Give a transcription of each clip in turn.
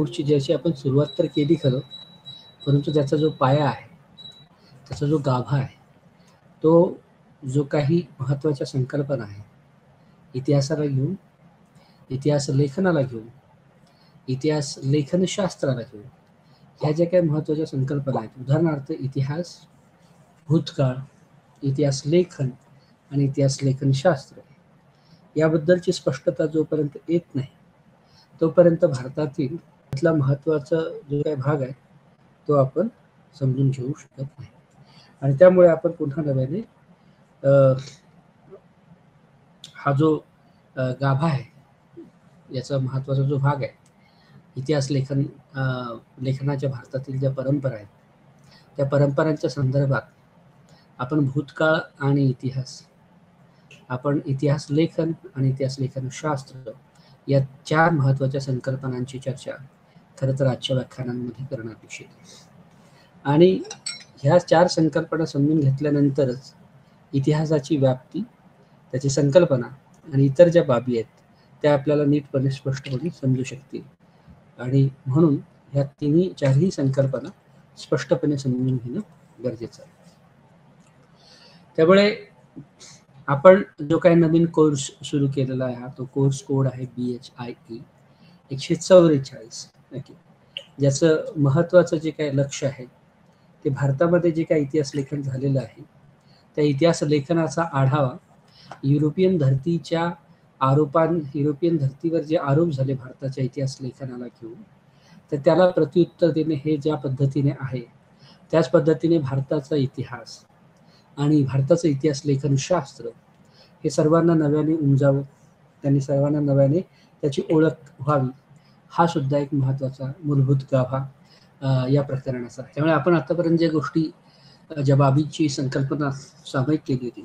कोर्सची ज्याची आपण सुरुवात तर केली खरं, परंतु त्याचा जो पाया आहे, त्याचा जो गाभा आहे, तो जो काही महत्त्वाच्या संकल्पना आहे, इतिहासाला घेऊन, इतिहास लेखनाला घेऊन, इतिहास लेखनशास्त्राला घेऊन, ह्या ज्या काही महत्त्वाच्या संकल्पना आहेत, उदाहरणार्थ इतिहास, भूतकाळ, इतिहास लेखन आणि इतिहास लेखनशास्त्र, याबद्दलची स्पष्टता जोपर्यंत येत नाही तोपर्यंत भारतातील त्यातला महत्त्वाचा जो काही भाग आहे तो आपण समजून घेऊ शकत नाही. आणि त्यामुळे आपण पुन्हा नव्याने हा जो गाभा आहे, याचा महत्त्वाचा जो भाग आहे, इतिहास लेखनाच्या भारतातील ज्या परंपरा आहेत, त्या परंपरांच्या संदर्भात आपण भूतकाळ आणि इतिहास, आपण इतिहास लेखन आणि इतिहास लेखनशास्त्र या 4 महत्त्वाच्या संकल्पनांची चर्चा खरं तर आजच्या व्याख्यानांमध्ये करणार अपेक्षित आहे. आणि ह्या 4 संकल्पना समजून घेतल्यानंतरच इतिहासाची व्याप्ती, त्याची संकल्पना आणि इतर ज्या बाबी आहेत त्या आपल्याला नीटपणे स्पष्टपणे समजू शकतील. आणि म्हणून ह्या 4ही संकल्पना स्पष्टपणे समजून घेणं गरजेचं आहे. त्यामुळे आपण जो काही नवीन कोर्स सुरू केलेला आहे, तो कोर्स कोड आहे BHIE 144. ओके, ज्याचं महत्त्वाचं जे काही लक्ष आहे ते भारतामध्ये जे काही इतिहास लेखन झालेलं आहे त्या इतिहास लेखनाचा आढावा, युरोपियन धर्तीवर जे आरोप झाले भारताच्या इतिहास लेखनाला घेऊन, तर त्याला प्रत्युत्तर देणे हे ज्या पद्धतीने आहे त्याच पद्धतीने भारताचा इतिहास आणि भारताचं इतिहास लेखनशास्त्र हे सर्वांना नव्याने उमजावं, त्यांनी सर्वांना नव्याने त्याची ओळख व्हावी, हा सुद्धा एक महत्त्वाचा मूलभूत गाभा या प्रकरणाचा आहे. त्यामुळे आपण आतापर्यंत ज्या गोष्टी, ज्या बाबींची संकल्पना सामायिक केली होती,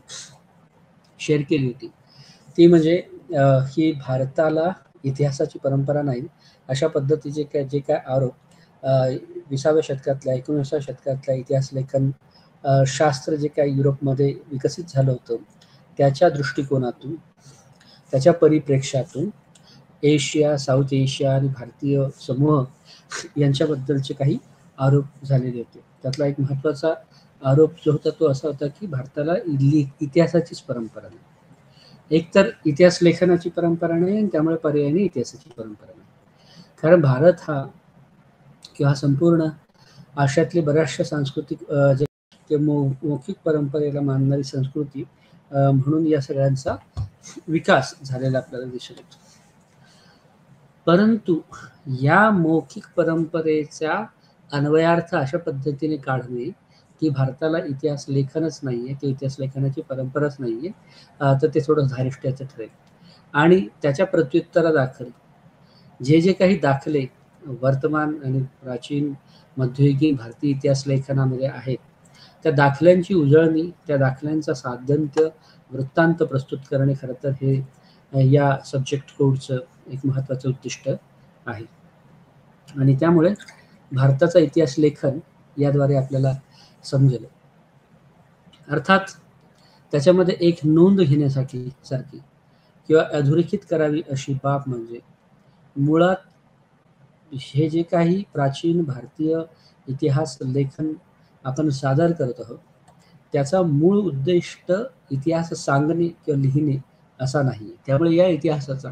शेअर केली होती, ती म्हणजे ही भारताला इतिहासाची परंपरा नाही अशा पद्धतीचे जे काय आरोप 20व्या शतकातल्या 19व्या शतकातल्या इतिहास लेखन शास्त्र जे काही युरोपमध्ये विकसित झालं होतं त्याच्या दृष्टिकोनातून, त्याच्या परिप्रेक्ष्यातून एशिया, साऊथ एशिया आणि भारतीय समूह यांच्याबद्दलचे काही आरोप झालेले होते. त्यातला एक महत्त्वाचा आरोप जो होता तो असा होता की भारताला इतिहासाचीच परंपरा नाही, एकतर इतिहास लेखनाची परंपरा नाही आणि त्यामुळे पर्यायाने इतिहासाची परंपरा नाही. कारण भारत हा किंवा संपूर्ण आशियातली बऱ्याचशा सांस्कृतिक जे मौखिक परंपरेला मानणारी संस्कृती म्हणून या सगळ्यांचा विकास झालेला आपल्याला दिसून येतो. परंतु या मौखिक परंपरेचा अन्वयार्थ अशा पद्धतीने काढणे की भारताला इतिहास लेखनच नाहीये किंवा इतिहास लेखनाची परंपराच नाहीये, तर ते थोडं धारिष्ट्याचं ठरेल. आणि त्याच्या प्रत्युत्तरादाखल जे काही दाखले वर्तमान आणि प्राचीन मध्ययुगीन भारतीय इतिहास लेखनामध्ये आहेत त्या दाखल्यांची उजळणी, त्या दाखल्यांचा साध्यंत्य वृत्तांत प्रस्तुत करणे खरं तर हे या सब्जेक्ट कोडचं एक महत्त्वाचं उद्दिष्ट आहे. आणि त्यामुळे भारताचा इतिहास लेखन याद्वारे आपल्याला समजेल. अर्थात त्याच्यामध्ये एक नोंद घेण्यासाठी सारखी किंवा अधोरेखित करावी अशी बाब म्हणजे मुळात हे जे काही प्राचीन भारतीय इतिहास लेखन आपण सादर करत आहोत त्याचा मूळ उद्दिष्ट इतिहास सांगणे किंवा लिहिणे असा नाही. त्यामुळे या इतिहासाचा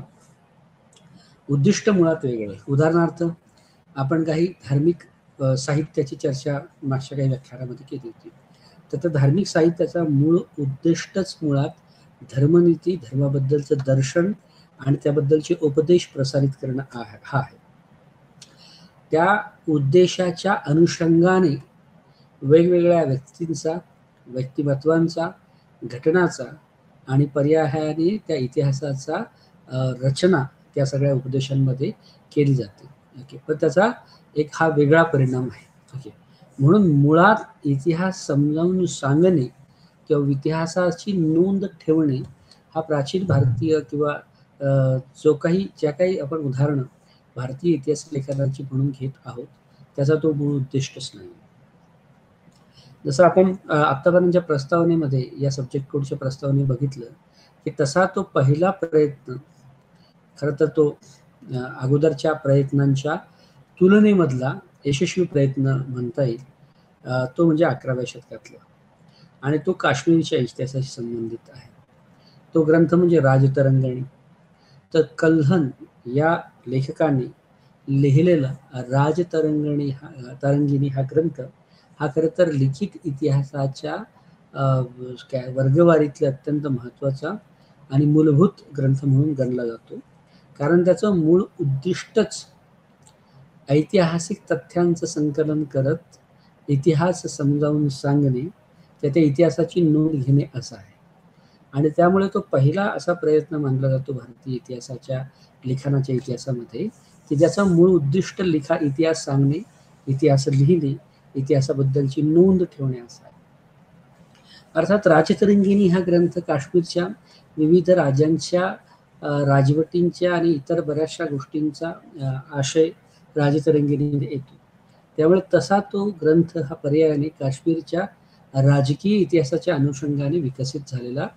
उद्दिष्ट मुळात वेगळं आहे. उदाहरणार्थ आपण काही धार्मिक साहित्याची चर्चा मागच्या काही व्याख्यानामध्ये केली होती, तर त्या धार्मिक साहित्याचा मूळ उद्दिष्टच मुळात धर्मनीती, धर्माबद्दलचं दर्शन आणि त्याबद्दलचे उपदेश प्रसारित करणं हा आहे. त्या उद्देशाच्या अनुषंगाने वेगवेगळ्या व्यक्तींचा, व्यक्तिमत्वांचा, घटनाचा आणि पर्यायाने त्या इतिहासाचा रचना त्या सगळ्या उपदेशांमध्ये केली जाते. ओके, पण त्याचा एक हा वेगळा परिणाम आहे. ओके, म्हणून मुळात इतिहास समजावून सांगणे किंवा इतिहासाची नोंद ठेवणे हा प्राचीन भारतीय किंवा ज्या काही आपण उदाहरणं भारतीय इतिहास लेखनाची म्हणून घेत आहोत त्याचा तो मूळ उद्दिष्टच नाही. जसं आपण आत्तापर्यंतच्या प्रस्तावनेमध्ये या सब्जेक्ट कोडच्या प्रस्तावने बघितलं की तसा तो पहिला प्रयत्न खरं तर तो अगोदरच्या प्रयत्नांच्या तुलनेमधला यशस्वी प्रयत्न म्हणता येईल तो म्हणजे 11व्या शतकातला आणि तो काश्मीरच्या इतिहासाशी संबंधित आहे. तो ग्रंथ म्हणजे राजतरंगिणी. तर कल्हण या लेखकाने लिहिलेला तरंगिणी हा ग्रंथ हा खरं तर लिखित इतिहासाच्या काय वर्गवारीतला अत्यंत महत्त्वाचा आणि मूलभूत ग्रंथ म्हणून गणला जातो. कारण त्याचं मूळ उद्दिष्टच ऐतिहासिक तथ्यांचं संकलन करत इतिहास समजावून सांगणे, त्या इतिहासाची नोंद घेणे असं आहे. आणि त्यामुळे तो पहिला असा प्रयत्न मानला जातो भारतीय इतिहासाच्या लिखाणाच्या इतिहासामध्ये, की ज्याचं मूळ उद्दिष्ट इतिहास सांगणे, इतिहास लिहिणे, इतिहासाबद्दलची नोंद ठेवणे असं आहे. अर्थात राजतरंगिणी हा ग्रंथ काश्मीरच्या विविध राजांच्या राजवटींच्या आणि इतर बऱ्याचशा गोष्टींचा आशय राजतरंगिणीमध्ये येतो. त्यामुळे तसा तो ग्रंथ हा पर्यायाने काश्मीरच्या राजकीय इतिहासाच्या अनुषंगाने विकसित झालेला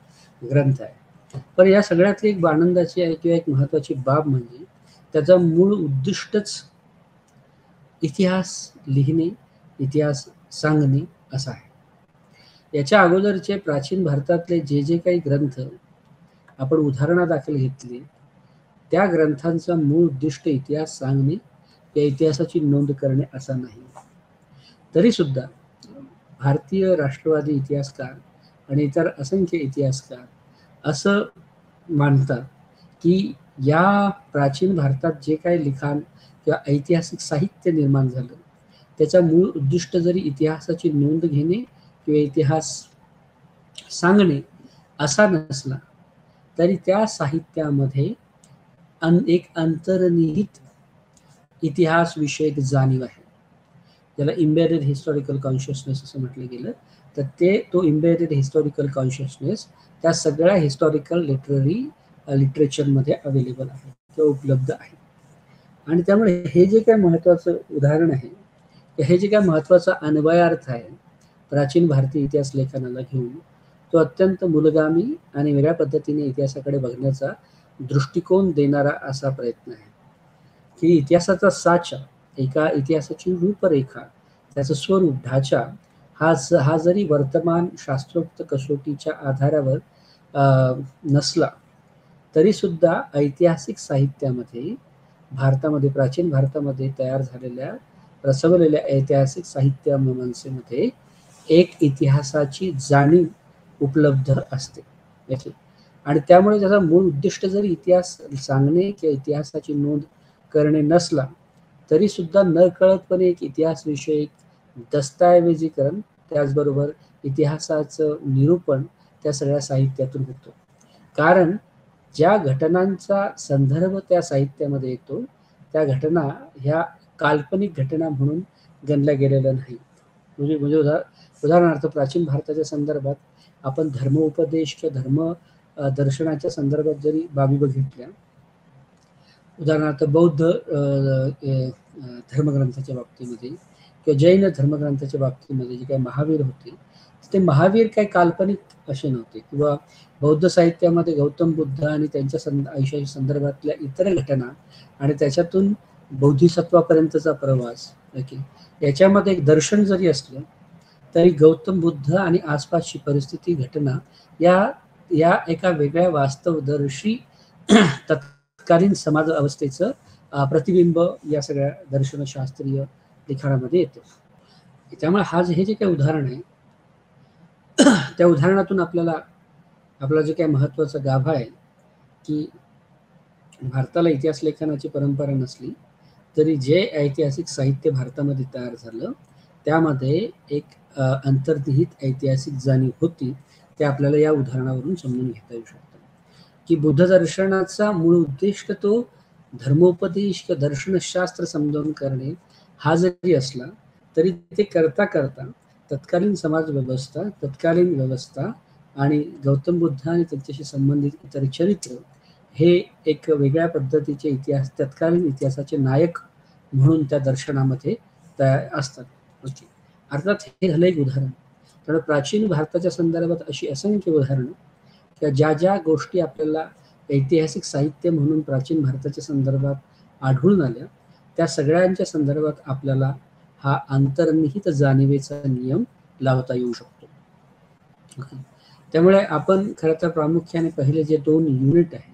ग्रंथ आहे. पण या सगळ्यातली एक आनंदाची आहे किंवा एक महत्त्वाची बाब म्हणजे त्याचा मूळ उद्दिष्टच इतिहास लिहिणे, इतिहास सांगणे असा आहे. याच्या अगोदरचे प्राचीन भारतातले जे जे काही ग्रंथ आपण उदाहरणादाखल घेतले, त्या ग्रंथांचा मूळ उद्दिष्ट इतिहास सांगणे या इतिहासाची नोंद करणे असा नाही. तरी सुद्धा भारतीय राष्ट्रवादी इतिहासकार आणि इतर असंख्य इतिहासकार असं मानतात की या प्राचीन भारतात जे काही लिखाण किंवा ऐतिहासिक साहित्य निर्माण झालं, त्याचा मूळ उद्दिष्ट जरी इतिहासाची नोंद घेणे किंवा इतिहास सांगणे असा नसला, तरी त्या साहित्यामध्ये एक अंतर्निहित इतिहास विषयक जाणीव आहे, ज्याला इम्बेडेड हिस्टॉरिकल कॉन्शियसनेस असं म्हटलं गेलं. तर तो इम्बेडेड हिस्टॉरिकल कॉन्शियसनेस त्या सगळ्या हिस्टॉरिकल लिटरेचरमध्ये अवेलेबल आहे किंवा उपलब्ध आहे. आणि त्यामुळे हे जे काय महत्त्वाचं उदाहरण आहे, हे जे काय महत्त्वाचा अन्वयार्थ आहे प्राचीन भारतीय इतिहास लेखनाला घेऊन, तो अत्यंत मूलगामी आणि वेगळ्या पद्धतीने इतिहासाकडे बघण्याचा दृष्टिकोन देणारा असा प्रयत्न आहे की इतिहासाचा साचा, एका इतिहासाची रूपरेखा, त्याचं स्वरूप, ढाचा हा जरी वर्तमान शास्त्रोक्त कसोटीच्या आधारावर नसला, तरी सुद्धा ऐतिहासिक साहित्यामध्ये भारतामध्ये, प्राचीन भारतामध्ये तयार झालेल्या रचवलेल्या ऐतिहासिक साहित्य मीमांसेमध्ये एक इतिहासाची जाणीव उपलब्ध असते याची. आणि त्यामुळे त्याचा मूळ उद्दिष्ट जरी इतिहास सांगणे किंवा इतिहासाची नोंद करणे नसला, तरी सुद्धा नकळतपणे एक इतिहासविषयक दस्तऐवजीकरण, त्याचबरोबर इतिहासाचं निरूपण त्या सगळ्या साहित्यातून होतं. कारण ज्या घटनांचा संदर्भ त्या साहित्यामध्ये येतो, त्या घटना ह्या काल्पनिक घटना म्हणून गणल्या गेलेल्या नाहीत. म्हणजे उदाहरणार्थ प्राचीन भारताच्या संदर्भात आपण धर्मोपदेश किंवा धर्म दर्शनाच्या संदर्भात जरी बाबी बघितल्या, उदाहरणार्थ बौद्ध धर्मग्रंथाच्या बाबतीमध्ये किंवा जैन धर्मग्रंथाच्या बाबतीमध्ये जे काही महावीर होते, ते महावीर काही काल्पनिक असे नव्हते. किंवा बौद्ध साहित्यामध्ये गौतम बुद्ध आणि त्यांच्या आयुष्याच्या संदर्भातल्या इतर घटना आणि त्याच्यातून बोधिसत्वापर्यंतचा प्रवास, याच्यामध्ये एक दर्शन जरी असलं, तरी गौतम बुद्ध आणि आसपासची परिस्थिती, घटना या एका वेगळ्या वास्तवदर्शी तत्कालीन समाज अवस्थेचं प्रतिबिंब या सगळ्या दर्शनशास्त्रीय लिखाणामध्ये येतं. त्यामुळे हे जे काही उदाहरण आहे, त्या उदाहरणातून आपला जे काही महत्त्वाचा गाभा आहे की भारताला इतिहास लेखनाची परंपरा नसली, तरी जे ऐतिहासिक साहित्य भारतामध्ये तयार झालं, त्यामध्ये एक अंतर्निहित ऐतिहासिक जाणीव होती. ते आपल्याला या उदाहरणावरून समजून घेता येऊ शकतं की बुद्ध दर्शनाचा मूळ उद्दिष्ट तो धर्मोपदेश किंवा दर्शनशास्त्र समजावून करणे हा जरी असला, तरी ते करता करता तत्कालीन समाज व्यवस्था, तत्कालीन व्यवस्था आणि गौतम बुद्ध आणि त्यांच्याशी संबंधित इतर चरित्र हे एक वेगळ्या पद्धतीचे इतिहास, तत्कालीन इतिहासाचे नायक म्हणून त्या दर्शनामध्ये असतात. अर्थात हे झालं एक उदाहरण. तर प्राचीन भारताच्या संदर्भात अशी असंख्य उदाहरणं किंवा ज्या गोष्टी आपल्याला ऐतिहासिक साहित्य म्हणून प्राचीन भारताच्या संदर्भात आढळून आल्या, त्या सगळ्यांच्या संदर्भात आपल्याला हा अंतर्निहित जाणीवेचा नियम लावता येऊ शकतो. ओके. त्यामुळे आपण खरं तर प्रामुख्याने पहिले जे 2 युनिट आहे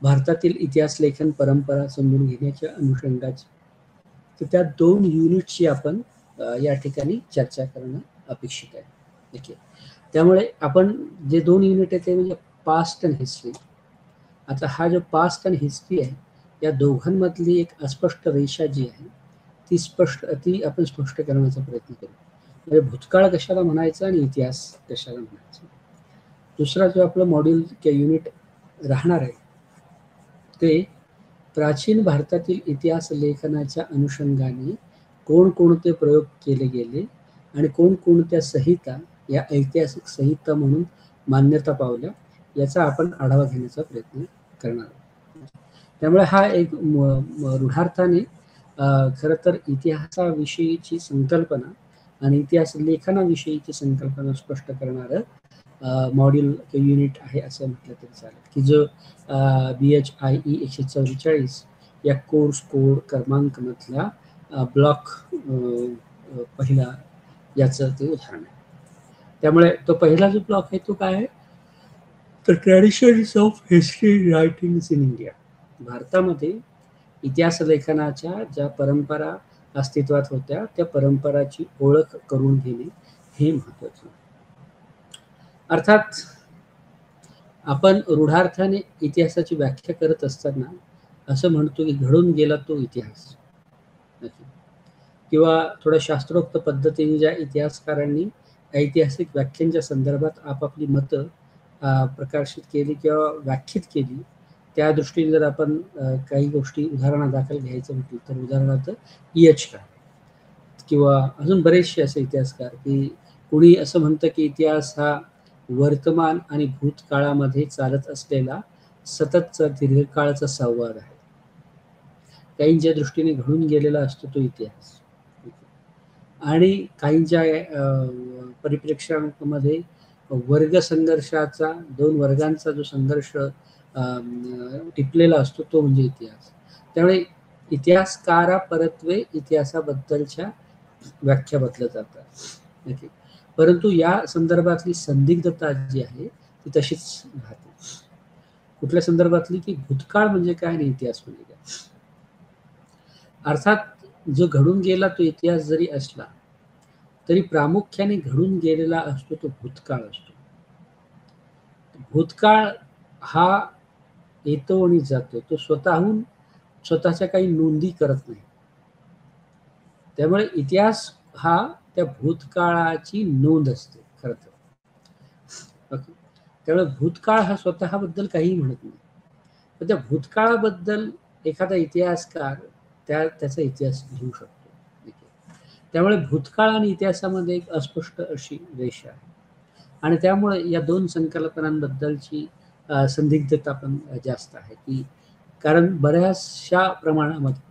भारतातील इतिहास लेखन परंपरा समजून घेण्याच्या अनुषंगाची, तर त्या 2 युनिटची आपण या ठिकाणी चर्चा करणं अपेक्षित आहे. ओके. त्यामुळे आपण जे 2 युनिट आहे ते म्हणजे पास्ट अँड हिस्ट्री. आता हा जो पास्ट अँड हिस्ट्री आहे, या दोघांमधली एक अस्पष्ट रेषा जी आहे ती आपण स्पष्ट करण्याचा प्रयत्न करू. म्हणजे भूतकाळ कशाला म्हणायचं आणि इतिहास कशाला म्हणायचं. दुसरा जो आपलं मॉड्यूल किंवा युनिट राहणार आहे ते प्राचीन भारतातील इतिहास लेखनाच्या अनुषंगाने कोणकोणते प्रयोग केले गेले आणि कोणकोणत्या संहिता या ऐतिहासिक संहिता म्हणून मान्यता पावल्या याचा आपण आढावा घेण्याचा प्रयत्न करणार आहोत. त्यामुळे हा एक रूढार्थाने खरं तर इतिहासाविषयीची संकल्पना आणि इतिहास लेखनाविषयीची संकल्पना स्पष्ट करणारं मॉड्यूल युनिट आहे असं म्हटलं तरी चालेल, की जो BHIE 144 या कोर्स कोड क्रमांकमधला ब्लॉक पहिला याचं ते उदाहरण आहे. त्यामुळे तो पहिला जो ब्लॉक आहे तो काय आहे, तर traditions of history writings in India. भारतामध्ये इतिहास लेखनाच्या ज्या परंपरा अस्तित्वात होत्या त्या परंपराची ओळख करून घेणे हे महत्त्वाचं. अर्थात आपण रूढार्थाने इतिहासाची व्याख्या करत असताना असं म्हणतो की घडून गेला तो इतिहास, किंवा थोड्या शास्त्रोक्त पद्धतीने ज्या इतिहासकारांनी ऐतिहासिक व्याख्यांच्या संदर्भात आपापली मतं प्रकाशित केली किंवा व्याख्यात केली, त्या दृष्टीने जर आपण काही गोष्टी उदाहरणादाखल घ्यायचं म्हटलं तर उदाहरणार्थ EH किंवा अजून बरेचसे असे इतिहासकार, की कुणी असं म्हणतं की इतिहास हा वर्तमान आणि भूतकाळामध्ये चालत असलेला सततचा दीर्घकाळाचा संवाद आहे. काहींच्या दृष्टीने घडून गेलेला असतो तो इतिहास, आणि काहींच्या परिप्रेक्ष्यामध्ये वर्ग संघर्षाचा, 2 वर्गांचा जो संघर्ष टिपलेला असतो तो म्हणजे इतिहास. त्यामुळे इतिहासकारा परत्वे इतिहासाबद्दलच्या व्याख्या बदलत जातात. ओके. परंतु या संदर्भातली संदिग्धता जी आहे ती तशीच राहते. कुठल्या संदर्भातली, की भूतकाळ म्हणजे काय आणि इतिहास म्हणजे काय. अर्थात जो घडून गेला तो इतिहास जरी असला तरी प्रामुख्याने घडून गेलेला असतो तो भूतकाळ असतो. भूतकाळ हा येतो आणि जातो, तो स्वतःहून स्वतःच्या काही नोंदी करत नाही. त्यामुळे इतिहास हा त्या भूतकाळाची नोंद असते खरं तर. ओके. त्यामुळे भूतकाळ हा स्वतःबद्दल काही म्हणत नाही, पण त्या भूतकाळाबद्दल एखादा इतिहासकार त्याचा इतिहास लिहू शकतो. त्यामुळे भूतकाळ आणि इतिहासामध्ये एक अस्पष्ट अशी रेषा आहे, आणि त्यामुळे या 2 संकल्पनांबद्दलची संदिग्धता पण जास्त आहे, की कारण बऱ्याचशा प्रमाणामध्ये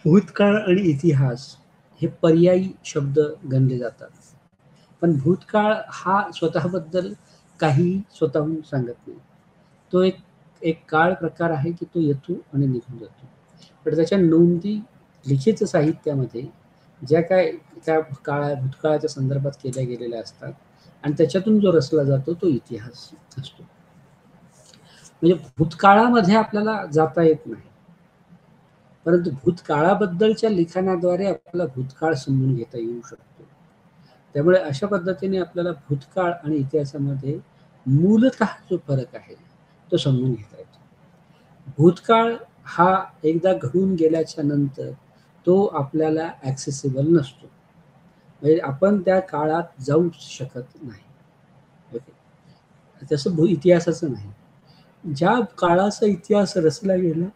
भूतकाळ आणि इतिहास हे पर्यायी शब्द गणले जातात. पण भूतकाळ हा स्वतःबद्दल काही स्वतःहून सांगत नाही. तो एक काळ प्रकार आहे, की तो येतो आणि निघून जातो. पण त्याच्या नोंदी लिखित साहित्यामध्ये ज्या काय त्या भूतकाळाच्या संदर्भात केल्या गेलेल्या असतात आणि त्याच्यातून जो रचला जातो तो इतिहास असतो. म्हणजे भूतकाळामध्ये आपल्याला जाता येत नाही, परंतु भूतकाळाबद्दलच्या लिखाणाद्वारे आपल्याला भूतकाळ समजून घेता येऊ शकतो. त्यामुळे अशा पद्धतीने आपल्याला भूतकाळ आणि इतिहासामध्ये मूलतः जो फरक आहे तो समजून घेता येतो. भूतकाळ हा एकदा घडून गेल्याच्या नंतर तो आपल्याला ॲक्सेसिबल नसतो, म्हणजे आपण त्या काळात जाऊ शकत नाही. ओके. तसं इतिहासाचं नाही. ज्या काळाचा इतिहास रचला गेला,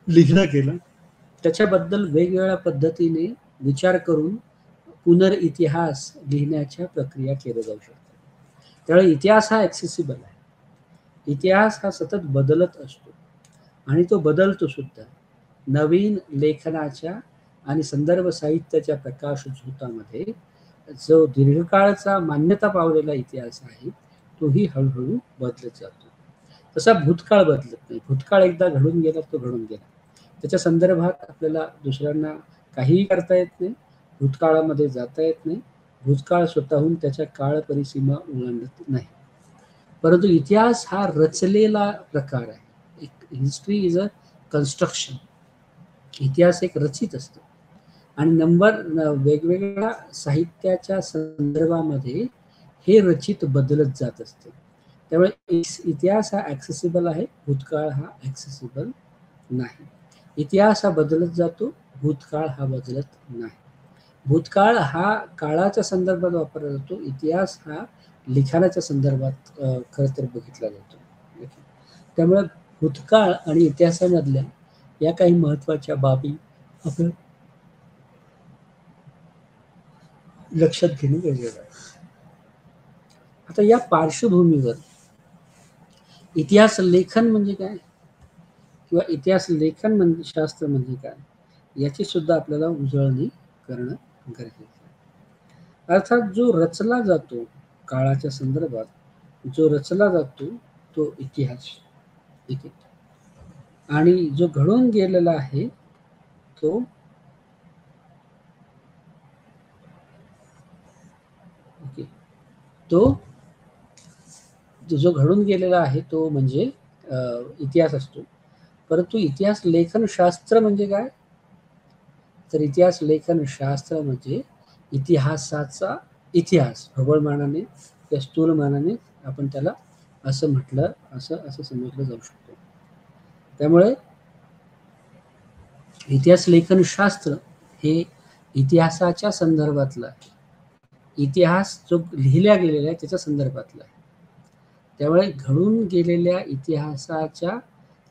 लिहिला गेला, त्याच्याबद्दल वेगवेगळ्या पद्धतीने विचार करून पुनर्इतिहास लिहिण्याच्या प्रक्रिया केल्या जाऊ शकतात. त्यामुळे इतिहास हा ॲक्सेसिबल आहे. इतिहास हा सतत बदलत असतो आणि तो बदलतो सुद्धा. नवीन लेखनाच्या आणि संदर्भ साहित्याच्या प्रकाशझोतामध्ये जो दीर्घकाळचा मान्यता पावलेला इतिहास आहे तोही हळूहळू बदलत जातो. तसा भूतकाळ बदलत नाही. भूतकाळ एकदा घडून गेला तो घडून गेला. त्याच्या संदर्भात आपल्याला दुसऱ्यांना काहीही करता येत नाही, भूतकाळामध्ये जाता येत नाही. भूतकाळ स्वतःहून त्याच्या काळ परिसीमा ओलांडत नाही. परंतु इतिहास हा रचलेला प्रकार आहे. History is a construction. इतिहास एक रचित असतो आणि वेगवेगळ्या साहित्याच्या संदर्भामध्ये हे रचित बदलत जात असते. त्यामुळे इतिहास हा ॲक्सेसिबल आहे, भूतकाळ हा ॲक्सेसिबल नाही. इतिहास हा बदलत जातो, भूतकाळ हा बदलत नाही. भूतकाळ हा काळाच्या संदर्भात वापरला जातो, इतिहास हा लिखाणाच्या संदर्भात खरं तर बघितला जातो. त्यामुळे भूतकाळ आणि इतिहासामधल्या या काही महत्त्वाच्या बाबी आपण लक्षात घेणं गरजेचं आहे. आता या पार्श्वभूमीवर इतिहास लेखन म्हणजे काय किंवा इतिहास लेखन म्हणजे शास्त्र म्हणजे काय याची सुद्धा आपल्याला उजळणी करणं गरजेचं आहे. अर्थात जो रचला जातो काळाच्या संदर्भात, जो रचला जातो तो इतिहास, ठीक आहे, आणि जो घडून गेलेला आहे तो ओके तो जो घडून गेलेला आहे तो म्हणजे इतिहास असतो. परंतु इतिहास लेखन शास्त्र म्हणजे काय, तर इतिहास लेखन शास्त्र म्हणजे इतिहासाचा इतिहास ढोबळमानाने या स्थूलमानाने आपण त्याला असं म्हटलं, असं असं समजलं जाऊ शकतो. त्यामुळे इतिहास लेखन शास्त्र हे इतिहासाच्या संदर्भातलं आहे. इतिहास जो लिहिल्या गेलेला आहे त्याच्या संदर्भातला आहे. त्यामुळे घडून गेलेल्या इतिहासाच्या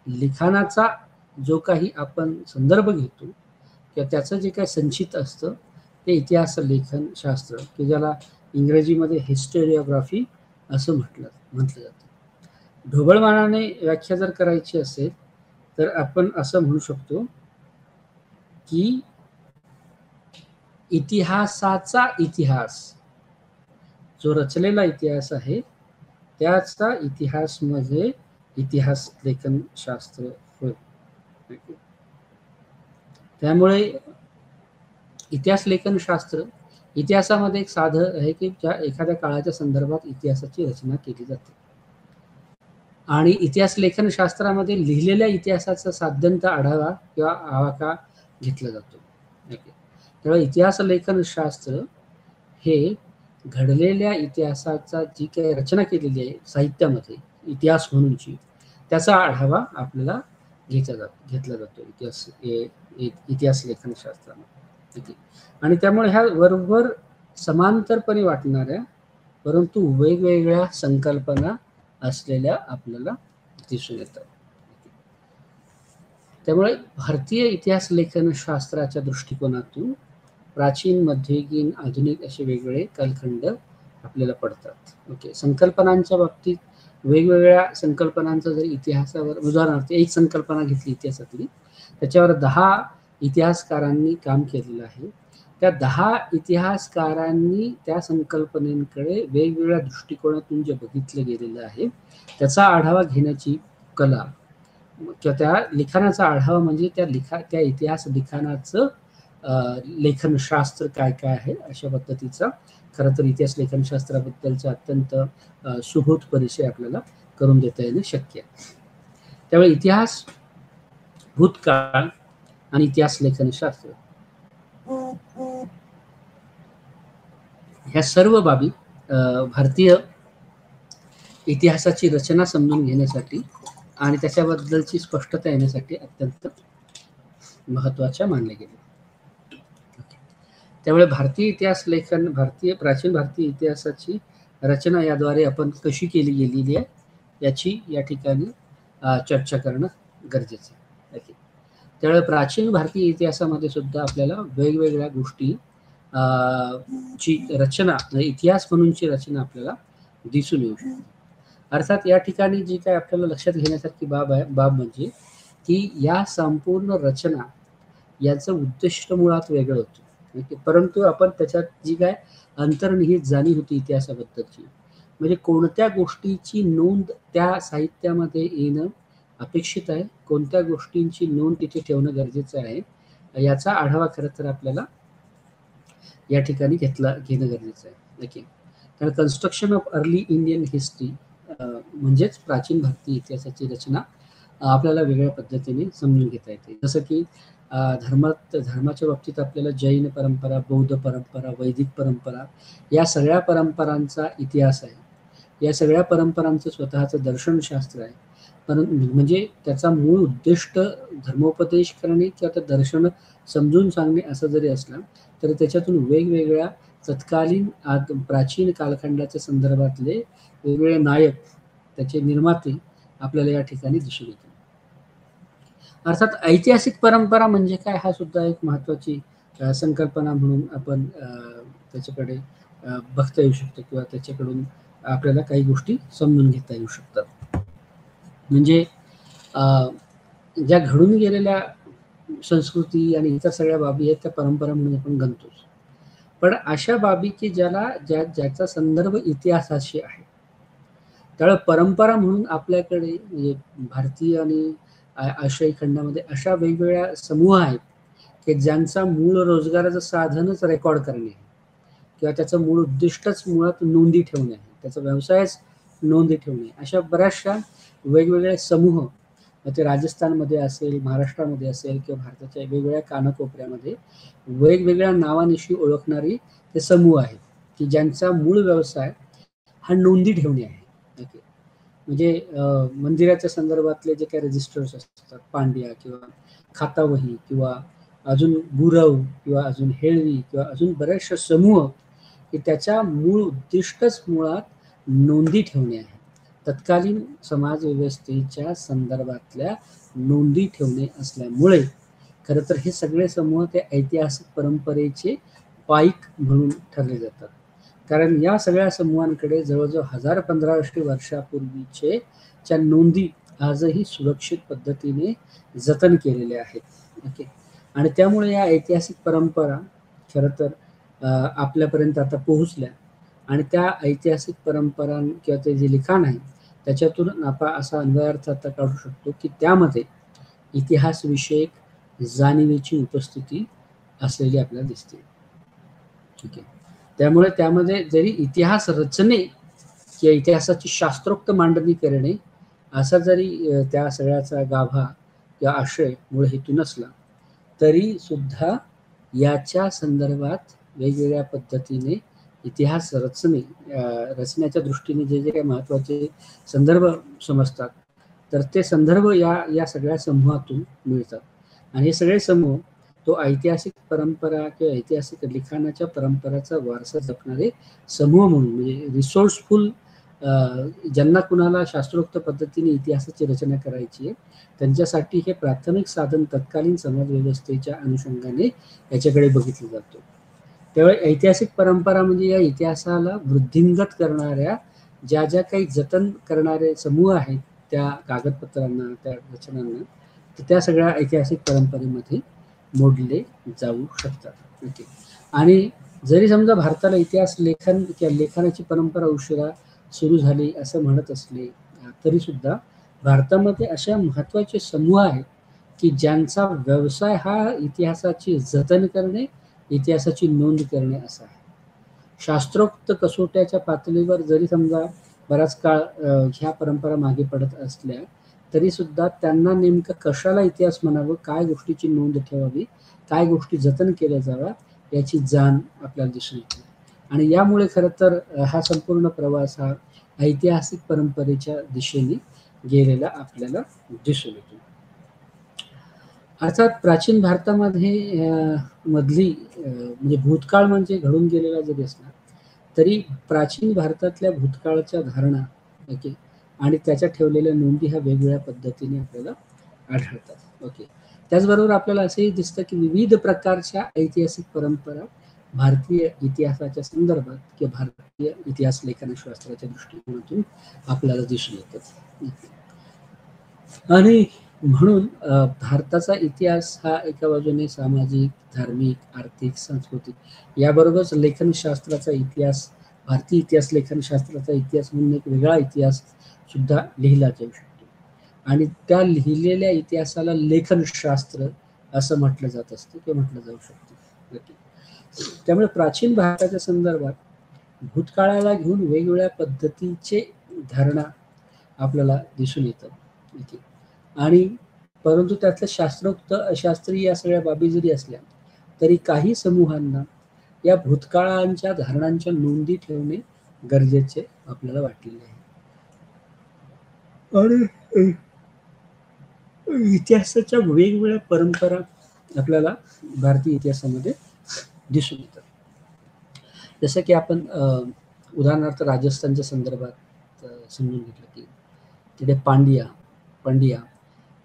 लिखाणाचा जो काही आपण संदर्भ घेतो किंवा त्याचं जे काही संचित असतं ते इतिहास लेखन शास्त्र, की ज्याला इंग्रजीमध्ये हिस्टोरिओग्राफी असं म्हटलं जातं. ढोबळमानाने व्याख्या जर करायची असेल तर आपण असं म्हणू शकतो की इतिहासाचा इतिहास, जो रचलेला इतिहास आहे त्याचा इतिहास म्हणजे इतिहास लेखन शास्त्र होय. त्यामुळे इतिहास लेखन शास्त्र इतिहासामध्ये एक साधन आहे की ज्या एखाद्या काळाच्या संदर्भात इतिहासाची रचना केली जाते आणि इतिहास लेखन शास्त्रामध्ये लिहिलेल्या इतिहासाचा साध्यंत आढावा किंवा आवाका घेतला जातो. त्यामुळे इतिहास लेखन शास्त्र हे घडलेल्या इतिहासाचा जी काही रचना केलेली आहे साहित्यामध्ये इतिहास म्हणूनची त्याचा आढावा आपल्याला घेतला जातो इतिहास लेखन शास्त्रामध्ये. आणि त्यामुळे ह्या बरोबर समांतरपणे वाटणाऱ्या परंतु वेगवेगळ्या संकल्पना असलेल्या आपल्याला दिसून येतात. त्यामुळे भारतीय इतिहास लेखन शास्त्राच्या दृष्टिकोनातून प्राचीन, मध्ययुगीन, आधुनिक असे वेगवेगळे कालखंड आपल्याला पडतात. ओके, संकल्पनांच्या बाबतीत वेगवेगळ्या संकल्पनांचा जर इतिहासावर उदाहरणार्थ एक संकल्पना घेतली इतिहासातली, त्याच्यावर 10 इतिहासकारांनी काम केलेलं आहे. त्या 10 इतिहासकारांनी त्या संकल्पनेकडे वेगवेगळ्या दृष्टिकोनातून जे बघितलं गेलेलं आहे त्याचा आढावा घेण्याची कला किंवा त्या लिखाणाचा आढावा म्हणजे त्या इतिहास लिखाणाचं लेखन शास्त्र काय काय आहे अशा पद्धतीचा खरं तर इतिहास लेखन शास्त्राबद्दलचा अत्यंत सुबोध परिचय आपल्याला करून देता येणं शक्य आहे. त्यामुळे इतिहास, भूतकाळ आणि इतिहास लेखन शास्त्र ह्या सर्व बाबी भारतीय इतिहासाची रचना समजून घेण्यासाठी आणि त्याच्याबद्दलची स्पष्टता येण्यासाठी अत्यंत महत्त्वाच्या मानल्या गेल्या. त्यामुळे भारतीय इतिहास लेखन, प्राचीन भारतीय इतिहासाची रचना याद्वारे आपण कशी केली गेलेली आहे याची या ठिकाणी चर्चा करणं गरजेचं आहे. त्यामुळे प्राचीन भारतीय इतिहासामध्ये सुद्धा आपल्याला वेगवेगळ्या गोष्टी ची रचना, इतिहास म्हणूनची रचना आपल्याला दिसून येऊ शकते. अर्थात या ठिकाणी जी काय आपल्याला लक्षात घेण्यासारखी बाब म्हणजे की या संपूर्ण रचना याचं उद्दिष्ट मुळात वेगळं होतं, परंतु आपण त्याच्यात जी काय अंतर्निहित जाणीव होती इतिहासाबद्दलची म्हणजे कोणत्या गोष्टीची नोंद त्या साहित्यामध्ये येणं अपेक्षित आहे, कोणत्या गोष्टींची नोंद तिथे ठेवणं गरजेचं आहे, याचा आढावा खरं तर आपल्याला या ठिकाणी घेणं गरजेचं आहे. ओके. कारण construction of early Indian history म्हणजेच प्राचीन भारतीय इतिहासाची रचना आपल्याला वेगळ्या पद्धतीने समजून घेता येते. जसं की धर्माच्या बाबतीत आपल्याला जैन परंपरा, बौद्ध परंपरा, वैदिक परंपरा या सगळ्या परंपरांचा इतिहास आहे. या सगळ्या परंपरांचं स्वतःचं दर्शनशास्त्र आहे. म्हणजे त्याचा मूळ उद्दिष्ट धर्मोपदेश करणे किंवा ते दर्शन समजून सांगणे असं जरी असलं, तर त्याच्यातून वेगवेगळ्या तत्कालीन प्राचीन कालखंडाच्या संदर्भातले वेगवेगळे नायक, त्याचे निर्माते आपल्याला या ठिकाणी दिसून येतात. अर्थात ऐतिहासिक परंपरा म्हणजे काय, हा सुद्धा एक महत्त्वाची संकल्पना म्हणून आपण त्याच्याकडे बघता येऊ शकतो किंवा त्याच्याकडून आपल्याला काही गोष्टी समजून घेता येऊ शकतात. म्हणजे ज्या घडून गेलेल्या संस्कृती आणि इतर सगळ्या बाबी आहेत त्या परंपरा म्हणून आपण गणतोच. पण अशा बाबी की ज्याचा संदर्भ इतिहासाशी आहे, त्यामुळे परंपरा म्हणून आपल्याकडे म्हणजे भारतीय आणि आशियाई खंडामध्ये अशा वेगवेगळ्या समूह आहेत की ज्यांचा मूळ रोजगाराचं साधनच रेकॉर्ड करणे आहे किंवा त्याचं मूळ उद्दिष्टच मुळात नोंदी ठेवणे आहे, त्याचा व्यवसायच नोंदी ठेवणे. अशा बऱ्याचशा वेगवेगळे समूह, ते राजस्थानमध्ये असेल, महाराष्ट्रामध्ये असेल किंवा भारताच्या वेगवेगळ्या कानाकोपऱ्यामध्ये वेगवेगळ्या नावानिशी ओळखणारी ते समूह आहेत की ज्यांचा मूळ व्यवसाय हा नोंदी ठेवणे आहे. ओके. म्हणजे मंदिराच्या संदर्भातले जे काही रजिस्टर्स असतात, पांड्या किंवा खातावही किंवा अजून गुरव किंवा अजून हेळवी किंवा अजून बरेचसे समूह की त्याच्या मूळ उद्दिष्टच मुळात नोंदी ठेवणे आहे. तत्कालीन समाज व्यवस्थेच्या संदर्भातल्या नोंदी ठेवणे असल्यामुळे खरं तर हे सगळे समूह ते ऐतिहासिक परंपरेचे पाईक म्हणून ठरले जातात. कारण या सगळ्या समूहांकडे जवळजवळ 1000-1500 वर्षापूर्वीचे च्या नोंदी आजही सुरक्षित पद्धतीने जतन केलेल्या आहेत. ओके. आणि त्यामुळे या ऐतिहासिक परंपरा खरं तर आपल्यापर्यंत आता पोहोचल्या आणि त्या ऐतिहासिक परंपरा किंवा ते जे लिखाण आहे त्याच्यातून आपण असा अन्वयार्थ आता काढू शकतो की त्यामध्ये इतिहासविषयक जाणीवेची उपस्थिती असलेली आपल्याला दिसते. ठीक आहे. त्यामुळे त्यामध्ये जरी इतिहास रचने किंवा इतिहासाची शास्त्रोक्त मांडणी करणे असा जरी त्या सगळ्याचा गाभा किंवा आशय मूळ हेतू नसला, तरी सुद्धा याच्या संदर्भात वेगवेगळ्या पद्धतीने इतिहास रचण्याच्या दृष्टीने जे जे काही महत्त्वाचे संदर्भ समजतात, तर ते संदर्भ या सगळ्या समूहातून मिळतात. आणि हे सगळे समूह तो ऐतिहासिक परंपरा किंवा ऐतिहासिक लिखाणाच्या परंपराचा वारसा जपणारे समूह म्हणून, म्हणजे रिसोर्सफुल, ज्यांना कुणाला शास्त्रोक्त पद्धतीने इतिहासाची रचना करायची आहे त्यांच्यासाठी हे प्राथमिक साधन तत्कालीन समाज व्यवस्थेच्या अनुषंगाने याच्याकडे बघितलं जातं. त्यामुळे ऐतिहासिक परंपरा म्हणजे या इतिहासाला वृद्धिंगत करणाऱ्या ज्या काही जतन करणारे समूह आहेत त्या कागदपत्रांना, त्या रचनांना, तर त्या सगळ्या ऐतिहासिक परंपरेमध्ये मोडले जाऊ शकतात. ओके. आणि जरी समजा भारताला इतिहास लेखन किंवा लेखनाची परंपरा उशिरा सुरू झाली असं म्हणत असले, तरी सुद्धा भारतामध्ये अशा महत्त्वाचे समूह आहेत की ज्यांचा व्यवसाय हा इतिहासाची जतन करणे, इतिहासाची नोंद करणे असा आहे. शास्त्रोक्त कसोट्याच्या पातळीवर जरी समजा बराच काळ ह्या परंपरा मागे पडत असल्या, तरी सुद्धा त्यांना नेमकं कशाला इतिहास म्हणावं, काय गोष्टीची नोंद ठेवावी, काय गोष्टी जतन केल्या जाव्या याची जाण आपल्याला दिसून येते. आणि यामुळे खरं तर हा संपूर्ण प्रवास हा ऐतिहासिक परंपरेच्या दिशेने गेलेला आपल्याला दिसून येतो. अर्थात प्राचीन भारतामध्ये मधली म्हणजे भूतकाळ म्हणजे घडून गेलेला जरी असला, तरी प्राचीन भारतातल्या भूतकाळाच्या धारणा, ओके, आणि त्याच्या ठेवलेल्या नोंदी ह्या वेगवेगळ्या पद्धतीने आपल्याला आढळतात. ओके. त्याचबरोबर आपल्याला असंही दिसतं की विविध प्रकारच्या ऐतिहासिक परंपरा भारतीय इतिहासाच्या संदर्भात किंवा भारतीय इतिहास लेखनशास्त्राच्या दृष्टिकोनातून आपल्याला दिसून येतात. आणि म्हणून भारताचा इतिहास हा एका बाजूने सामाजिक, धार्मिक, आर्थिक, सांस्कृतिक याबरोबरच लेखनशास्त्राचा इतिहास भारतीय इतिहास लेखनशास्त्राचा इतिहास म्हणून एक वेगळा इतिहास सुद्धा लिहिला जाऊ शकतो आणि त्या लिहिलेल्या इतिहासाला लेखनशास्त्र असं म्हटलं जात असतं किंवा म्हटलं जाऊ शकतं. त्यामुळे प्राचीन भारताच्या संदर्भात भूतकाळाला घेऊन वेगवेगळ्या पद्धतीचे धारणा आपल्याला दिसून येतात आणि परंतु त्यातल्या शास्त्रोक्त अशास्त्रीय या सगळ्या बाबी जरी असल्या तरी काही समूहांना या भूतकाळांच्या धारणांच्या नोंदी ठेवणे गरजेचे आपल्याला वाटलेले आहे. आणि इतिहासाच्या वेगवेगळ्या परंपरा आपल्याला भारतीय इतिहासामध्ये दिसून येतात. जसं की आपण उदाहरणार्थ राजस्थानच्या संदर्भात समजून घेतलं की तिथे पंडिया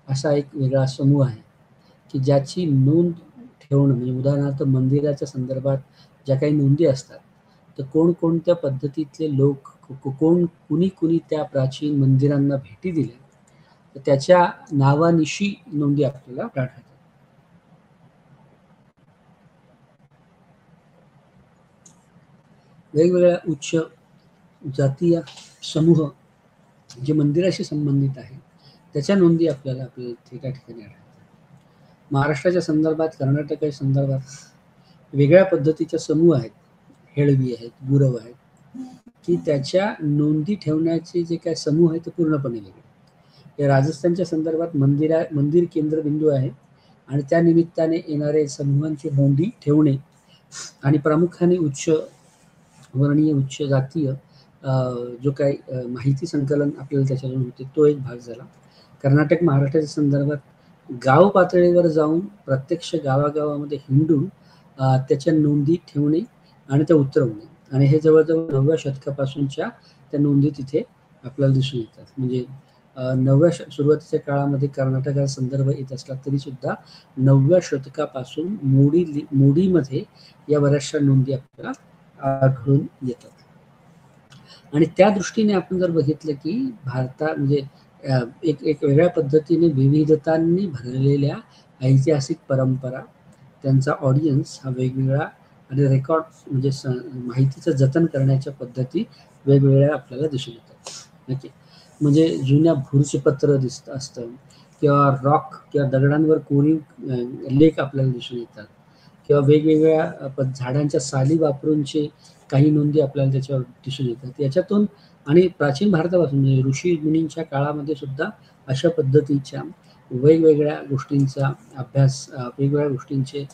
असा एक वेगळा समूह आहे की ज्याची नोंद ठेवणं म्हणजे उदाहरणार्थ मंदिराच्या संदर्भात ज्या काही नोंदी असतात तर कोणकोणत्या पद्धतीतले लोक कुणी त्या प्राचीन मंदिरांना भेटी दिल्या तर त्याच्या नावानिशी नोंदी आपल्याला आढळतात. वेगवेगळ्या उच्च जातीय समूह जे मंदिराशी संबंधित आहे त्याच्या नोंदी आपल्याला आपल्या एका ठिकाणी आढळतात. महाराष्ट्राच्या संदर्भात कर्नाटकाच्या संदर्भात वेगळ्या पद्धतीचे समूह आहेत, हेळवी आहेत, गुरव आहेत की त्याच्या नोंदी ठेवण्याचे जे काय समूह आहे ते पूर्णपणे वेगळे. या राजस्थानच्या संदर्भात मंदिर केंद्रबिंदू आहे आणि त्या निमित्ताने येणारे समूहांची नोंदी ठेवणे आणि प्रामुख्याने उच्च वर्णीय उच्च जातीय जो काही माहिती संकलन आपल्याला त्याच्यातून होते तो एक भाग झाला. कर्नाटक महाराष्ट्राच्या संदर्भात गाव पातळीवर जाऊन प्रत्यक्ष गावागावामध्ये हिंडून त्याच्या नोंदी ठेवणे आणि त्या उतरवणे आणि हे जवळजवळ 9व्या शतकापासूनच्या त्या नोंदी तिथे आपल्याला दिसून येतात. म्हणजे 9व्या सुरुवातीच्या काळामध्ये कर्नाटकाचा संदर्भ येत असला तरी सुद्धा 9व्या शतकापासून मोडीमध्ये या बऱ्याचशा नोंदी आपल्याला आढळून येतात. आणि त्या दृष्टीने आपण जर बघितलं की भारतात म्हणजे एक वेगळ्या पद्धतीने विविधतांनी भरलेल्या ऐतिहासिक परंपरा त्यांचा ऑडियन्स हा वेगवेगळा आणि रेकॉर्ड म्हणजे माहितीचं जतन करण्याच्या पद्धती वेगवेगळ्या आपल्याला दिसून येतात. ओके, म्हणजे जुन्या भुर्जपत्र असतं किंवा रॉक किंवा दगडांवर कोरीव लेख आपल्याला दिसून येतात किंवा वेगवेगळ्या झाडांच्या साली वापरूनचे काही नोंदी आपल्याला त्याच्यावर दिसून येतात. याच्यातून आणि प्राचीन भारतापासून म्हणजे ऋषी मुनींच्या काळामध्ये सुद्धा अशा पद्धतीच्या वेगवेगळ्या गोष्टींचा अभ्यास वेगवेगळ्या गोष्टींचे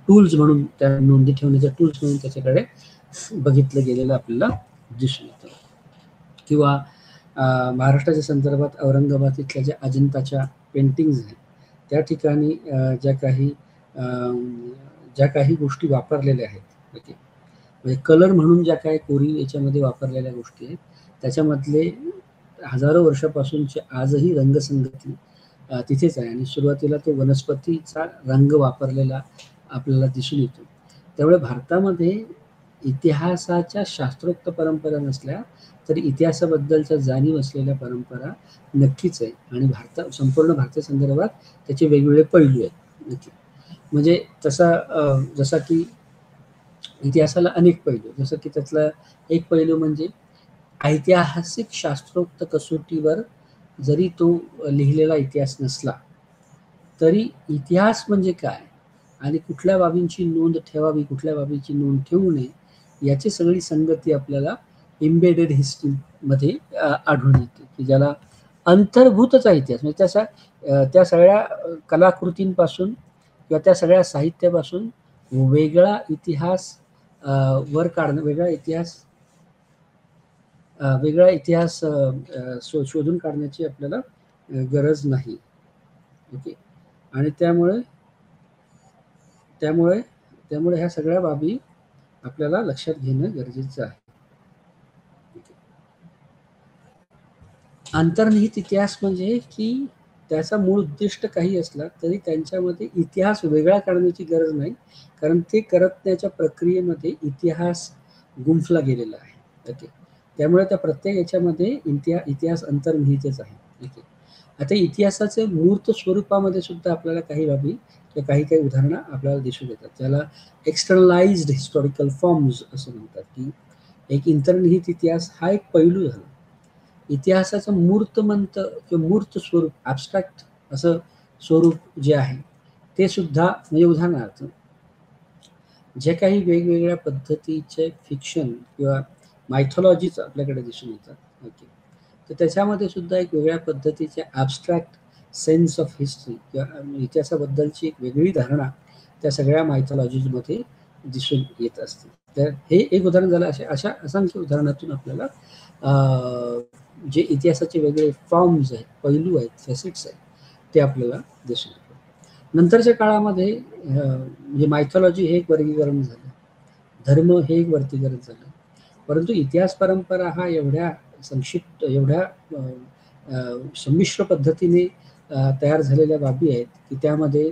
टूल्स म्हणून त्या नोंदी ठेवण्याच्या टूल्स म्हणून त्याच्याकडे बघितलं गेलेलं आपल्याला दिसून येतं. किंवा महाराष्ट्राच्या संदर्भात औरंगाबाद इथल्या ज्या अजंताच्या पेंटिंग्ज आहेत त्या ठिकाणी ज्या काही गोष्टी वापरलेल्या आहेत ओके म्हणजे कलर म्हणून ज्या काही कोरीव याच्यामध्ये वापरलेल्या गोष्टी आहेत त्याच्यामधले हजारो वर्षापासूनचे आजही रंगसंगती तिथेच आहे आणि सुरुवातीला तो वनस्पतीचा रंग वापरलेला आपल्याला दिसून येतो. त्यामुळे भारतामध्ये इतिहासाच्या शास्त्रोक्त परंपरा नसल्या तरी इतिहासाबद्दलच्या जाणीव असलेल्या परंपरा नक्कीच आहे आणि संपूर्ण भारतीय संदर्भात त्याचे वेगवेगळे पैलू आहेत. नक्की म्हणजे जसा की इतिहासाला अनेक पैलू जसं की त्यातला एक पैलू म्हणजे ऐतिहासिक शास्त्रोक्त कसोटीवर जरी तो लिहिलेला इतिहास नसला तरी इतिहास म्हणजे काय आणि कुठल्या बाबींची नोंद ठेवावी कुठल्या बाबींची नोंद ठेवू नये याची सगळी संगती आपल्याला एम्बेडेड हिस्ट्रीमध्ये आढळून येते की ज्याला अंतर्भूतच आहे इतिहास म्हणजे त्या सगळ्या कलाकृतींपासून किंवा त्या सगळ्या साहित्यापासून वेगळा इतिहास वर काढणं वेगळा इतिहास शोधून काढण्याची आपल्याला गरज नाही. ओके आणि त्यामुळे ह्या सगळ्या बाबी आपल्याला लक्षात घेणं गरजेचं आहे. अंतर्निहित इतिहास म्हणजे की त्याचा मूळ उद्दिष्ट काही असला तरी त्यांच्यामध्ये इतिहास वेगळा काढण्याची गरज नाही कारण ते करण्याच्या प्रक्रियेमध्ये इतिहास गुंफला गेलेला आहे. ओके त्यामुळे त्या प्रत्येक याच्यामध्ये इतिहास अंतर्निहितच आहे. ओके आता इतिहासाचे मूर्त स्वरूपामध्ये सुद्धा आपल्याला काही बाबी किंवा काही काही उदाहरणं आपल्याला दिसून येतात. त्याला एक्सटर्नलाइज्ड हिस्टॉरिकल फॉर्म्स असं म्हणतात, की एक अंतर्निहित इतिहास हा एक पैलू झाला. इतिहासाचं मूर्तमंत किंवा मूर्त स्वरूप ॲब्स्ट्रॅक्ट असं स्वरूप जे आहे ते सुद्धा म्हणजे उदाहरणार्थ जे काही वेगवेगळ्या पद्धतीचे फिक्शन किंवा मायथॉलॉजीज आपल्याकडे दिसून येतात. ओके. तर त्याच्यामध्ये सुद्धा एक वेगळ्या पद्धतीचे ॲब्स्ट्रॅक्ट सेन्स ऑफ हिस्ट्री किंवा इतिहासाबद्दलची एक वेगळी धारणा त्या सगळ्या मायथॉलॉजीजमध्ये दिसून येत असते. तर हे एक उदाहरण झालं. अशा असंख्य उदाहरणातून आपल्याला जे इतिहासाचे वेगळे फॉर्म्स आहेत, पैलू आहेत, फॅसेट्स आहेत ते आपल्याला दिसून येतात. नंतरच्या काळामध्ये म्हणजे मायथॉलॉजी हे एक वर्गीकरण झालं, धर्म हे एक वर्गीकरण झालं, परंतु इतिहास परंपरा हा एवढ्या संक्षिप्त एवढ्या संमिश्र पद्धतीने तयार झालेल्या बाबी आहेत की त्यामध्ये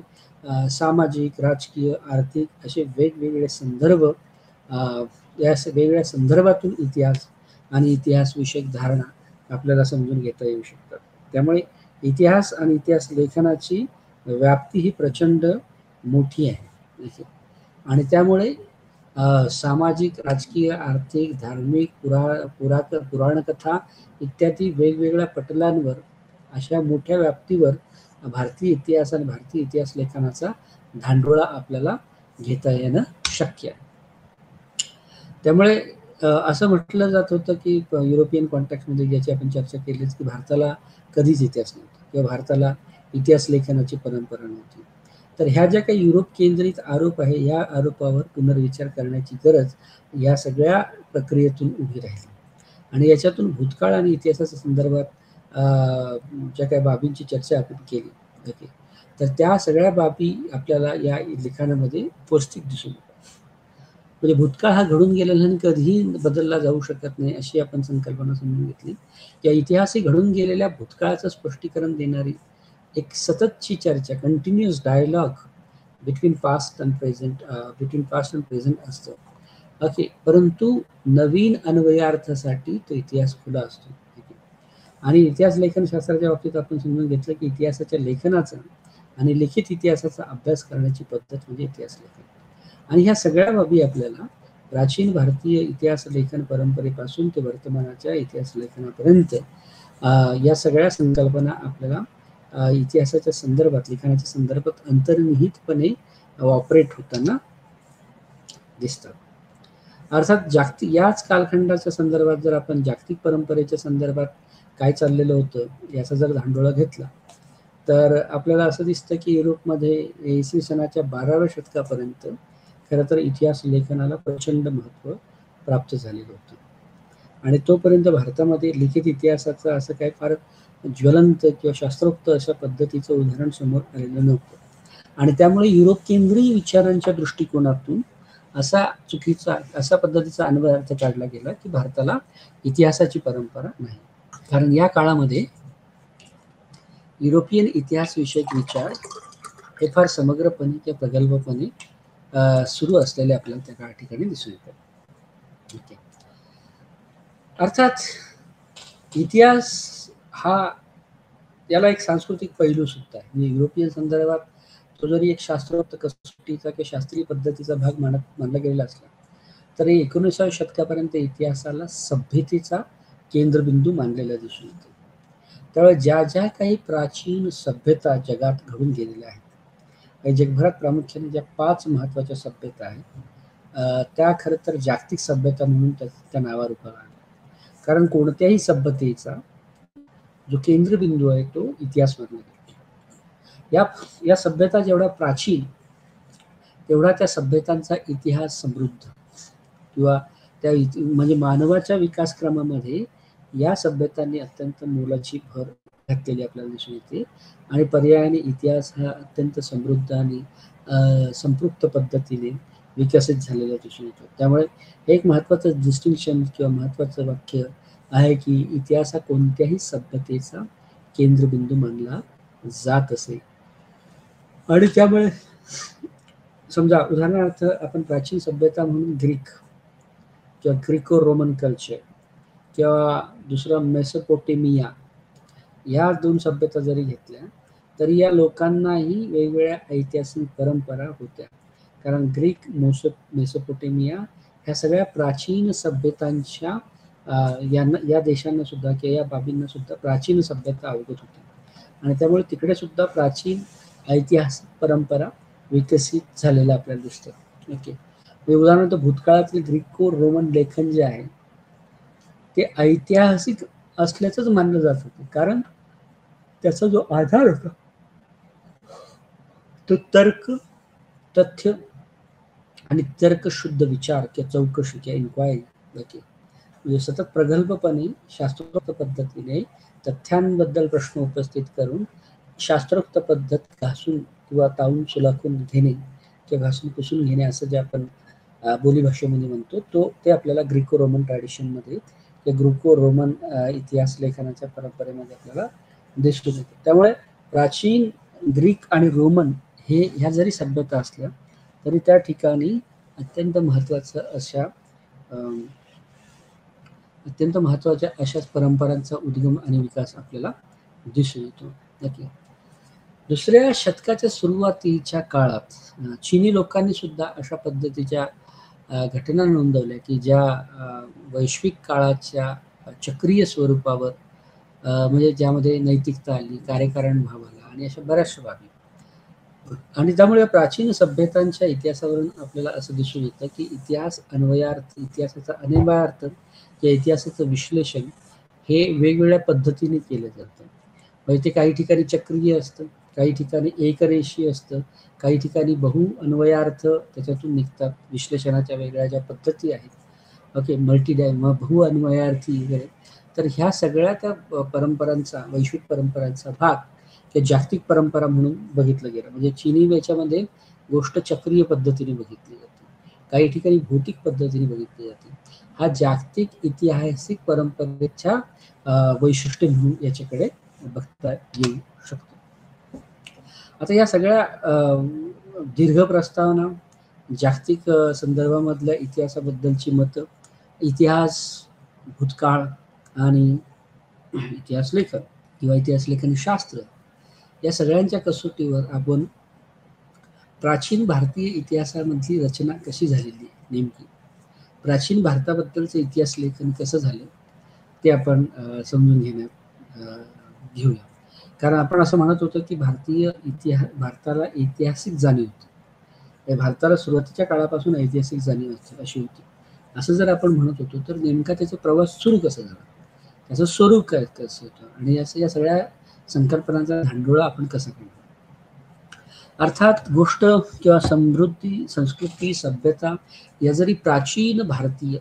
सामाजिक, राजकीय, आर्थिक असे वेगवेगळे संदर्भ या वेगवेगळ्या संदर्भातून इतिहास आणि इतिहासविषयक धारणा आपल्याला समजून घेता येऊ शकतात. त्यामुळे इतिहास आणि इतिहास लेखनाची व्याप्ती ही प्रचंड मोठी आहे आणि त्यामुळे सामाजिक, राजकीय, आर्थिक, धार्मिक, पुराणकथा इत्यादी वेगवेगळ्या पटलांवर अशा मोठ्या व्याप्तीवर भारतीय इतिहास आणि भारतीय इतिहास लेखनाचा धांडोळा आपल्याला घेता येणं शक्य आहे. त्यामुळे असं म्हटलं जात होतं की युरोपियन कॉन्टॅक्टमध्ये ज्याची आपण चर्चा केलीच की भारताला कधीच इतिहास नव्हता किंवा भारताला इतिहास लेखनाची परंपरा नव्हती. तर ह्या ज्या काही युरोप केंद्रित आरोप आहे या आरोपावर पुनर्विचार करण्याची गरज या सगळ्या प्रक्रियेतून उभी राहिली आणि याच्यातून भूतकाळ आणि इतिहासाच्या संदर्भात ज्या काही बाबींची चर्चा आपण केली ओके, तर त्या सगळ्या बाबी आपल्याला या लिखाणामध्ये उपस्थित दिसून येतात. म्हणजे भूतकाळ हा घडून गेलेला आणि कधीही बदलला जाऊ शकत नाही अशी आपण संकल्पना समजून घेतली. या इतिहास हे घडून गेलेल्या भूतकाळाचं स्पष्टीकरण देणारी एक सततची चर्चा, continuous dialogue between past and present असतं. ओके, परंतु नवीन अन्वयार्थासाठी तो इतिहास खुला असतो. आणि इतिहास लेखन शास्त्राच्या बाबतीत आपण समजून घेतलं की इतिहासाच्या लेखनाचा आणि लिखित इतिहासाचा अभ्यास करण्याची पद्धत म्हणजे इतिहास लेखन. आणि ह्या सगळ्या बाबी आपल्याला प्राचीन भारतीय इतिहास लेखन परंपरेपासून ते वर्तमानाच्या इतिहास लेखनापर्यंत या सगळ्या संकल्पना आपल्याला इतिहासाच्या संदर्भात, लिखाणाच्या संदर्भात अंतर्निहितपणे ऑपरेट होताना दिसतात. अर्थात याच कालखंडाच्या संदर्भात जर आपण जागतिक परंपरेच्या संदर्भात काय चाललेलं होतं याचा जर धांडोळा घेतला तर आपल्याला असं दिसतं की युरोपमध्ये इसवी सनाच्या 12व्या शतकापर्यंत खरं तर इतिहास लेखनाला प्रचंड महत्त्व प्राप्त झालेलं होतं आणि तोपर्यंत भारतामध्ये लिखित इतिहासाचं असं काय फार ज्वलंत किंवा शास्त्रोक्त अशा पद्धतीचं उदाहरण समोर आलेलं नव्हतं आणि त्यामुळे युरोप केंद्रीय विचारांच्या दृष्टिकोनातून अशा पद्धतीचा अन्वयार्थ काढला गेला की भारताला इतिहासाची परंपरा नाही. कारण या काळामध्ये युरोपियन इतिहास विषयक विचार हे फार समग्रपणे किंवा प्रगल्भपणे सुरू असलेले आपल्याला त्या काळ ठिकाणी दिसून येतात. ओके. अर्थात इतिहास हा याला एक सांस्कृतिक पैलू सुद्धा आहे. म्हणजे युरोपियन संदर्भात तो जरी एक शास्त्रोक्त कसोटीचा किंवा शास्त्रीय पद्धतीचा भाग मानला गेलेला असला तरी 19व्या शतकापर्यंत इतिहासाला सभ्यतेचा केंद्रबिंदू मानलेला दिसून येतो. त्यामुळे ज्या ज्या काही प्राचीन सभ्यता जगात घडून गेलेल्या आहेत, जगभरात प्रामुख्याने ज्या 5 महत्त्वाच्या सभ्यता आहेत त्या खरं तर जागतिक सभ्यता म्हणून त्या नावावर उभा राहिल्या. कारण कोणत्याही सभ्यतेचा जो केंद्रबिंदू आहे तो इतिहास मानला गेला. या सभ्यता जेवढ्या प्राचीन तेवढा त्या सभ्यतांचा इतिहास समृद्ध किंवा त्या म्हणजे मानवाच्या विकासक्रमामध्ये या सभ्यतांनी अत्यंत मोलाची भर घातलेली आपल्याला दिसून येते आणि पर्यायाने इतिहास हा अत्यंत समृद्ध आणि संपृक्त पद्धतीने विकसित झालेला दिसून येतो. त्यामुळे एक महत्त्वाचं डिस्टिंक्शन किंवा महत्त्वाचं वाक्य आहे की इतिहास हा कोणत्याही सभ्यतेचा केंद्रबिंदू मानला जात असे. आणि त्यामुळे समजा उदाहरणार्थ आपण प्राचीन सभ्यता म्हणून ग्रीक किंवा ग्रीको रोमन कल्चर किंवा दुसरं मेसोपोटेमिया या 2 सभ्यता जरी घेतल्या, तरी या लोकांनाही वेगवेगळ्या ऐतिहासिक परंपरा होत्या. कारण ग्रीक, मेसोपोटेमिया ह्या सगळ्या प्राचीन सभ्यतांच्या या देशांना सुद्धा किंवा या बाबींना सुद्धा प्राचीन सभ्यता अवगत होती आणि त्यामुळे तिकडे सुद्धा प्राचीन ऐतिहासिक परंपरा विकसित झालेल्या आपल्याला दिसतं. ओके. उदाहरणार्थ भूतकाळातील ग्रीको रोमन लेखन जे आहे ते ऐतिहासिक असल्याचंच मानलं जात होतं, कारण त्याचा जो आधार होता तो तर्क, तथ्य आणि तर्कशुद्ध विचार किंवा चौकशी किंवा इन्क्वायरी. ओके. म्हणजे सतत प्रगल्भपणे शास्त्रोक्त पद्धतीने तथ्यांबद्दल प्रश्न उपस्थित करून शास्त्रोक्त पद्धत घासून किंवा तावून सुलाखून घेणे किंवा घासून पुसून घेणे असं जे आपण बोलीभाषेमध्ये म्हणतो ते आपल्याला ग्रीको रोमन ट्रॅडिशनमध्ये किंवा ग्रीको रोमन इतिहास लेखनाच्या परंपरेमध्ये आपल्याला दिसून येते. त्यामुळे प्राचीन ग्रीक आणि रोमन ह्या जरी सभ्यता असल्या तरी त्या ठिकाणी अत्यंत महत्त्वाच्या अशाच परंपरांचा उद्गम आणि विकास आपल्याला दिसून येतो. नक्की. दुसऱ्या शतकाच्या सुरुवातीच्या काळात चीनी लोकांनी सुद्धा अशा पद्धतीच्या घटना नोंदवल्या की ज्या वैश्विक काळाच्या चक्रीय स्वरूपावर म्हणजे ज्यामध्ये नैतिकता आली, कार्यकारण भाव आला आणि अशा बऱ्याचशा बाबी. आणि त्यामुळे प्राचीन सभ्यतांच्या इतिहासावरून आपल्याला असं दिसून येतं की इतिहासाचा अन्वयार्थ किंवा इतिहासाचं विश्लेषण हे वेगवेगळ्या पद्धतीने केलं जातं. म्हणजे ते काही ठिकाणी चक्रीय असतं, काही ठिकाणी एकरेषीय असतं, काही ठिकाणी अन्वयार्थ त्याच्यातून निघतात. विश्लेषणाच्या वेगळ्या ज्या पद्धती आहेत, ओके, बहु अन्वयार्थी वगैरे. तर ह्या सगळ्या त्या परंपरांचा, वैश्विक परंपरांचा भाग किंवा जागतिक परंपरा म्हणून बघितलं गेलं. म्हणजे चीनी याच्यामध्ये गोष्ट चक्रीय पद्धतीने बघितली जाते, काही ठिकाणी भौतिक पद्धतीने बघितली जाते. हा जागतिक ऐतिहासिक परंपरेच्या वैशिष्ट्य म्हणून याच्याकडे बघता येऊ शकतो. आता या सगळ्या दीर्घ प्रस्तावना, जागतिक संदर्भामधल्या इतिहासाबद्दलची मतं, इतिहास, भूतकाळ आणि इतिहास लेखन किंवा इतिहास लेखन शास्त्र या सगळ्यांच्या कसोटीवर आपण प्राचीन भारतीय इतिहासामधली रचना कशी झालेली, नेमकी प्राचीन भारताबद्दलचं इतिहास लेखन कसं झालं ते आपण समजून घेऊया. कारण आपण असं म्हणत होतो की भारताला ऐतिहासिक जाणीव होती, भारताला सुरुवातीच्या काळापासून ऐतिहासिक जाणीव अशी होती असं जर आपण म्हणत होतो, तर नेमका त्याचा प्रवास सुरू कसा झाला, त्याचं स्वरूप काय कसं होतं आणि या सगळ्या संकल्पनांचा धांडोळा आपण कसा केला. अर्थात गोष्ट किंवा समृद्धी, संस्कृती, सभ्यता या जरी प्राचीन भारतीय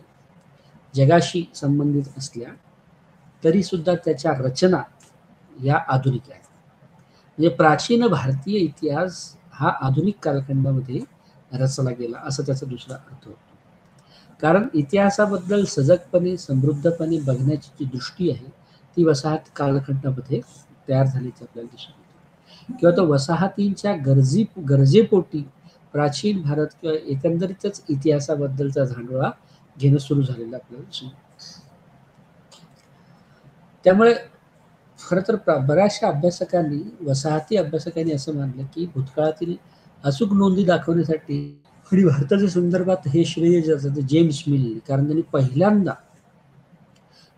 जगाशी संबंधित असल्या तरी सुद्धा त्याच्या रचना या आधुनिक आहेत. म्हणजे प्राचीन भारतीय इतिहास हा आधुनिक कालखंडामध्ये रचला गेला असं त्याचा दुसरा अर्थ होतो. कारण इतिहासाबद्दल सजगपणे, समृद्धपणे बघण्याची जी दृष्टी आहे ती वसाहत कालखंडामध्ये तयार झाल्याची आपल्याला दिसून येते. किंवा तो वसाहतींच्या गरजेपोटी प्राचीन भारत किंवा एकंदरीतच इतिहासाबद्दलचा धांडोळा घेणं सुरू झालेलं आपल्याला दिसून येतं. त्यामुळे खरं तर बऱ्याचशा वसाहती अभ्यासकांनी असं मानलं की भूतकाळातील अचूक नोंदी दाखवण्यासाठी आणि भारताच्या संदर्भात हे श्रेय जातं ते जेम्स मिल, कारण त्यांनी पहिल्यांदा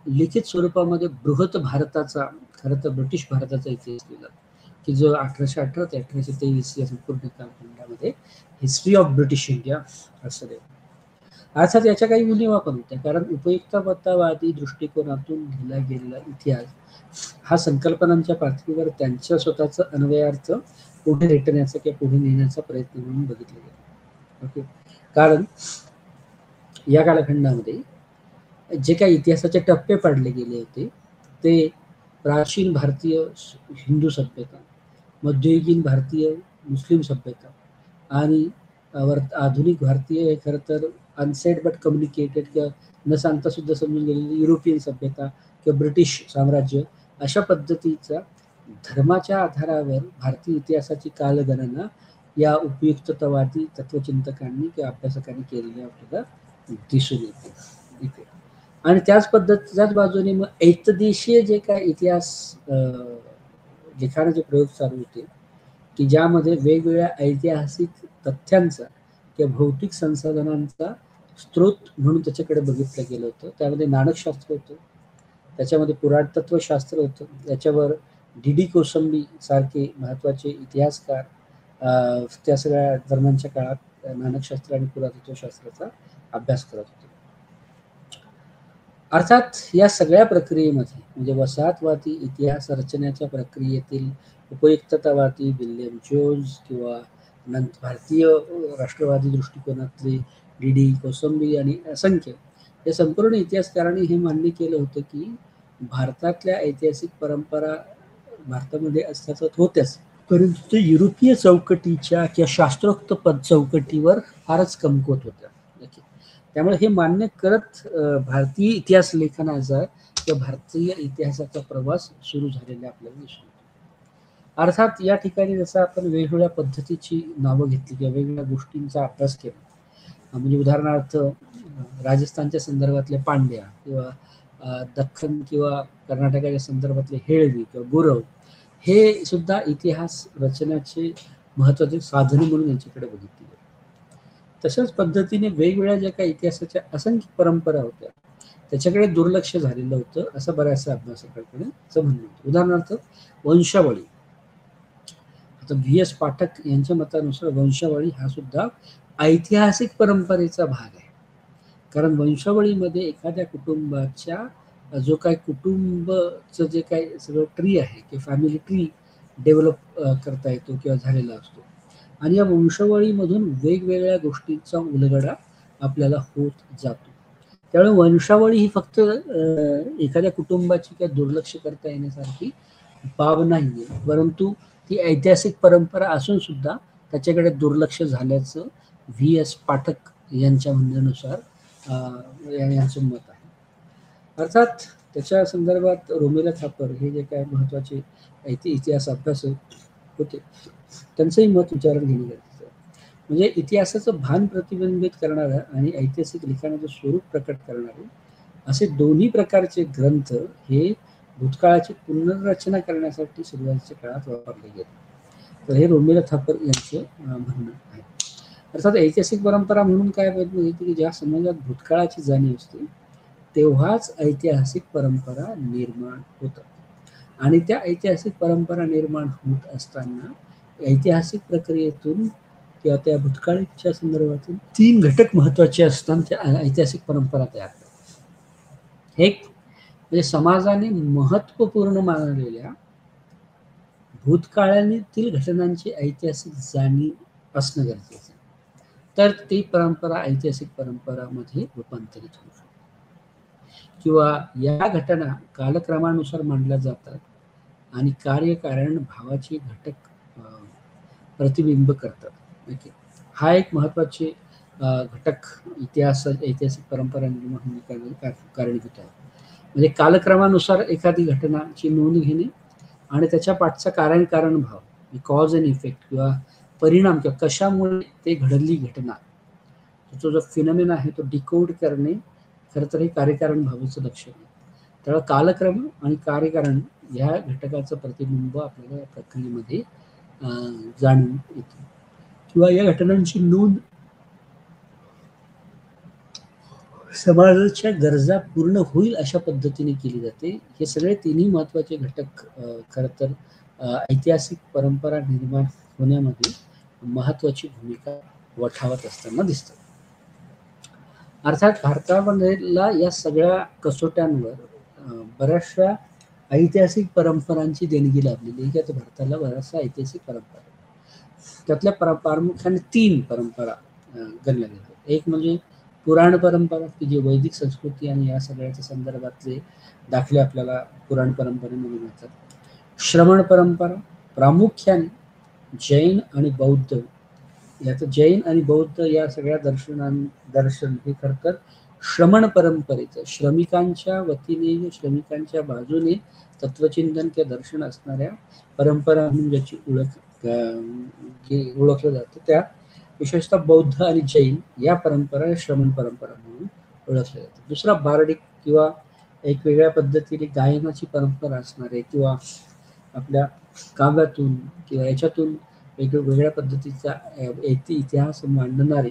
लिखित स्वरूपामध्ये बृहत भारताचा, खरं तर ब्रिटिश भारताचा इतिहास लिहिला की जो 1818 ते 1823 या संपूर्ण कालखंडामध्ये हिस्ट्री ऑफ ब्रिटिश इंडिया असं आहे. अर्थात याच्या काही उणिवा पण होत्या, कारण उपयुक्ततावादी दृष्टिकोनातून लिहिला गेलेला इतिहास हा संकल्पनांच्या पातळीवर त्यांच्या स्वतःचा अन्वयार्थ पुढे रेटण्याचा किंवा पुढे नेण्याचा प्रयत्न म्हणून बघितला गेला. ओके. कारण या कालखंडामध्ये जे काही इतिहासाचे टप्पे पाडले गेले होते ते प्राचीन भारतीय हिंदू सभ्यता, मध्ययुगीन भारतीय मुस्लिम सभ्यता आणि आधुनिक भारतीय हे खरं तर अनसेड बट कम्युनिकेटेड किंवा न सांगता सुद्धा समजून गेलेली युरोपियन सभ्यता किंवा ब्रिटिश साम्राज्य, अशा पद्धतीचा धर्माच्या आधारावर भारतीय इतिहासाची कालगणना या उपयुक्ततावादी तत्वचिंतकांनी किंवा अभ्यासकांनी केलेल्या आपल्याला दिसून येते. आणि त्याच बाजूने मग एकदेशीय जे काय इतिहास लिखाणाचे प्रयोग चालू होते, की ज्यामध्ये वेगवेगळ्या ऐतिहासिक तथ्यांचा किंवा भौतिक संसाधनांचा स्रोत म्हणून त्याच्याकडे बघितलं गेलं होतं. त्यामध्ये नाणकशास्त्र होतं, त्याच्यामध्ये पुरातत्वशास्त्र होतं, त्याच्यावर डी कोसंबी सारखे महत्त्वाचे इतिहासकार त्या सगळ्या दरम्यानच्या काळात नाणकशास्त्र आणि पुरातत्वशास्त्राचा अभ्यास करत होते. अर्थात या सगळ्या प्रक्रियेमध्ये म्हणजे वसाहतवादी इतिहास रचनेच्या प्रक्रियेतील उपयुक्ततावादी विल्यम जोन्स किंवा भारतीय राष्ट्रवादी दृष्टिकोनातले डी कोसंबी आणि असंख्य या संपूर्ण इतिहासकारांनी हे मान्य केलं होतं की भारतातल्या ऐतिहासिक परंपरा भारतामध्ये अस्तित्वात होत्याच, परंतु ते युरोपीय चौकटीच्या किंवा शास्त्रोक्त चौकटीवर फारच कमकुवत होत्या. त्यामुळे हे मान्य करत भारतीय इतिहास लेखनाचा किंवा भारतीय इतिहासाचा प्रवास सुरू झालेला आपल्याला दिसून येतो. अर्थात या ठिकाणी जसं आपण वेगवेगळ्या पद्धतीची नावं घेतली किंवा वेगवेगळ्या गोष्टींचा अभ्यास केला, म्हणजे उदाहरणार्थ राजस्थानच्या संदर्भातले पांड्या किंवा दख्खन किंवा कर्नाटकाच्या संदर्भातले हेळवी किंवा गुरव हे सुद्धा इतिहास रचण्याचे महत्त्वाचे साधन म्हणून यांच्याकडे बघितले. तशाच पद्धतीने वेगवेगळ्या ज्या काही इतिहासाच्या असंख्य परंपरा होत्या त्याच्याकडे दुर्लक्ष झालेलं होतं असं बऱ्याचशा अभ्यासकांकडे म्हणणं होतं. उदाहरणार्थ वंशावळी. आता VS पाठक यांच्या मतानुसार वंशावळी हा सुद्धा ऐतिहासिक परंपरेचा भाग आहे, कारण वंशावळीमध्ये एखाद्या कुटुंबाच्या जो काही कुटुंबचं जे काही सगळं ट्री आहे किंवा फॅमिली ट्री डेव्हलप करता येतो किंवा झालेला असतो, आणि या वंशावळीमधून वेगवेगळ्या गोष्टींचा उलगडा आपल्याला होत जातो. त्यामुळे वंशावळी ही फक्त एखाद्या कुटुंबाची किंवा दुर्लक्ष करता येण्यासारखी बाब नाहीये, परंतु ती ऐतिहासिक परंपरा असून सुद्धा त्याच्याकडे दुर्लक्ष झाल्याचं VS पाठक यांच्या म्हणण्यानुसार यांचं मत आहे. अर्थात त्याच्या संदर्भात रोमेला थापर हे जे काय महत्त्वाचे इतिहास अभ्यासक होते त्यांचंही मत विचारात घेणे गरजेचं आहे. म्हणजे इतिहासाचं भान प्रतिबिंबित करणारा आणि ऐतिहासिक लिखाणाचं स्वरूप प्रकट करणारे असे दोन्ही प्रकारचे ग्रंथ हे भूतकाळाची पुनर्रचना करण्यासाठी सुरुवातीच्या काळात वापरले गेले. तर हे रोमेला थापर यांचं म्हणणं आहे. अर्थात ऐतिहासिक परंपरा म्हणून काय बघितलं की ज्या समाजात भूतकाळाची जाणीव असते तेव्हाच ऐतिहासिक परंपरा निर्माण होतात, आणि त्या ऐतिहासिक परंपरा निर्माण होत असताना ऐतिहासिक प्रक्रियेतून किंवा त्या भूतकाळाच्या संदर्भातून 3 घटक महत्त्वाचे असतात त्या ऐतिहासिक परंपरा तयार करतात. एक म्हणजे समाजाने महत्त्वपूर्ण मानलेल्या भूतकाळातील घटनांची ऐतिहासिक जाणीव असणं गरजेचं आहे, तर ती परंपरा ऐतिहासिक परंपरामध्ये रूपांतरित होऊ शकते. किंवा या घटना कालक्रमानुसार मांडल्या जातात आणि कार्यकारण भावाचे घटक प्रतिबिंब करतात. हा एक महत्त्वाचे घटक ऐतिहासिक परंपरा निर्माण कारणीभूत आहे. म्हणजे कालक्रमानुसार एखादी घटनाची नोंद घेणे आणि त्याच्या पाठचा कारण भाव कॉज अँड इफेक्ट किंवा परिणाम किंवा कशामुळे ते घडली घटना, तो जो फिनॉमिना आहे तो डिकोड करणे खरं तर हे कार्यकारण भावाचं लक्षण आहे. त्यामुळे कालक्रम आणि कार्यकारण या घटकाचं प्रतिबिंब आपल्याला या प्रक्रियेमध्ये जाणून येते. किंवा या घटनांची नोंद समाजाच्या गरजा पूर्ण होईल अशा पद्धतीने केली जाते. हे सगळे तिन्ही महत्त्वाचे घटक खरं तर ऐतिहासिक परंपरा निर्माण होण्यामध्ये महत्त्वाची भूमिका वठवत असताना दिसतात. अर्थात भारतामधला या सगळ्या कसोट्यांवर बऱ्याचशा ऐतिहासिक परंपरांची देणगी लाभलेली आहे. की आता भारताला बऱ्याचशा ऐतिहासिक परंपरा, त्यातल्या प्रामुख्याने 3 परंपरा गणल्या जातात. एक म्हणजे पुराण परंपरा की जी वैदिक संस्कृती आणि या सगळ्याच्या संदर्भातले दाखले आपल्याला पुराण परंपरेमध्ये मिळतात. श्रवण परंपरा प्रामुख्याने जैन आणि बौद्ध, यात जैन आणि बौद्ध या सगळ्या दर्शन हे खरं तर श्रमण परंपरेचं श्रमिकांच्या वतीने श्रमिकांच्या बाजूने तत्वचिंतन किंवा दर्शन असणाऱ्या परंपरा म्हणून ज्याची ओळखलं जातं त्या विशेषतः बौद्ध आणि जैन या परंपरा श्रमण परंपरा म्हणून ओळखल्या जातात. दुसरा बार्डिक किंवा एक वेगळ्या पद्धतीने गायनाची परंपरा असणारे किंवा आपल्या काव्यातून किंवा याच्यातून वेगवेगळ्या पद्धतीचा इतिहास मांडणारे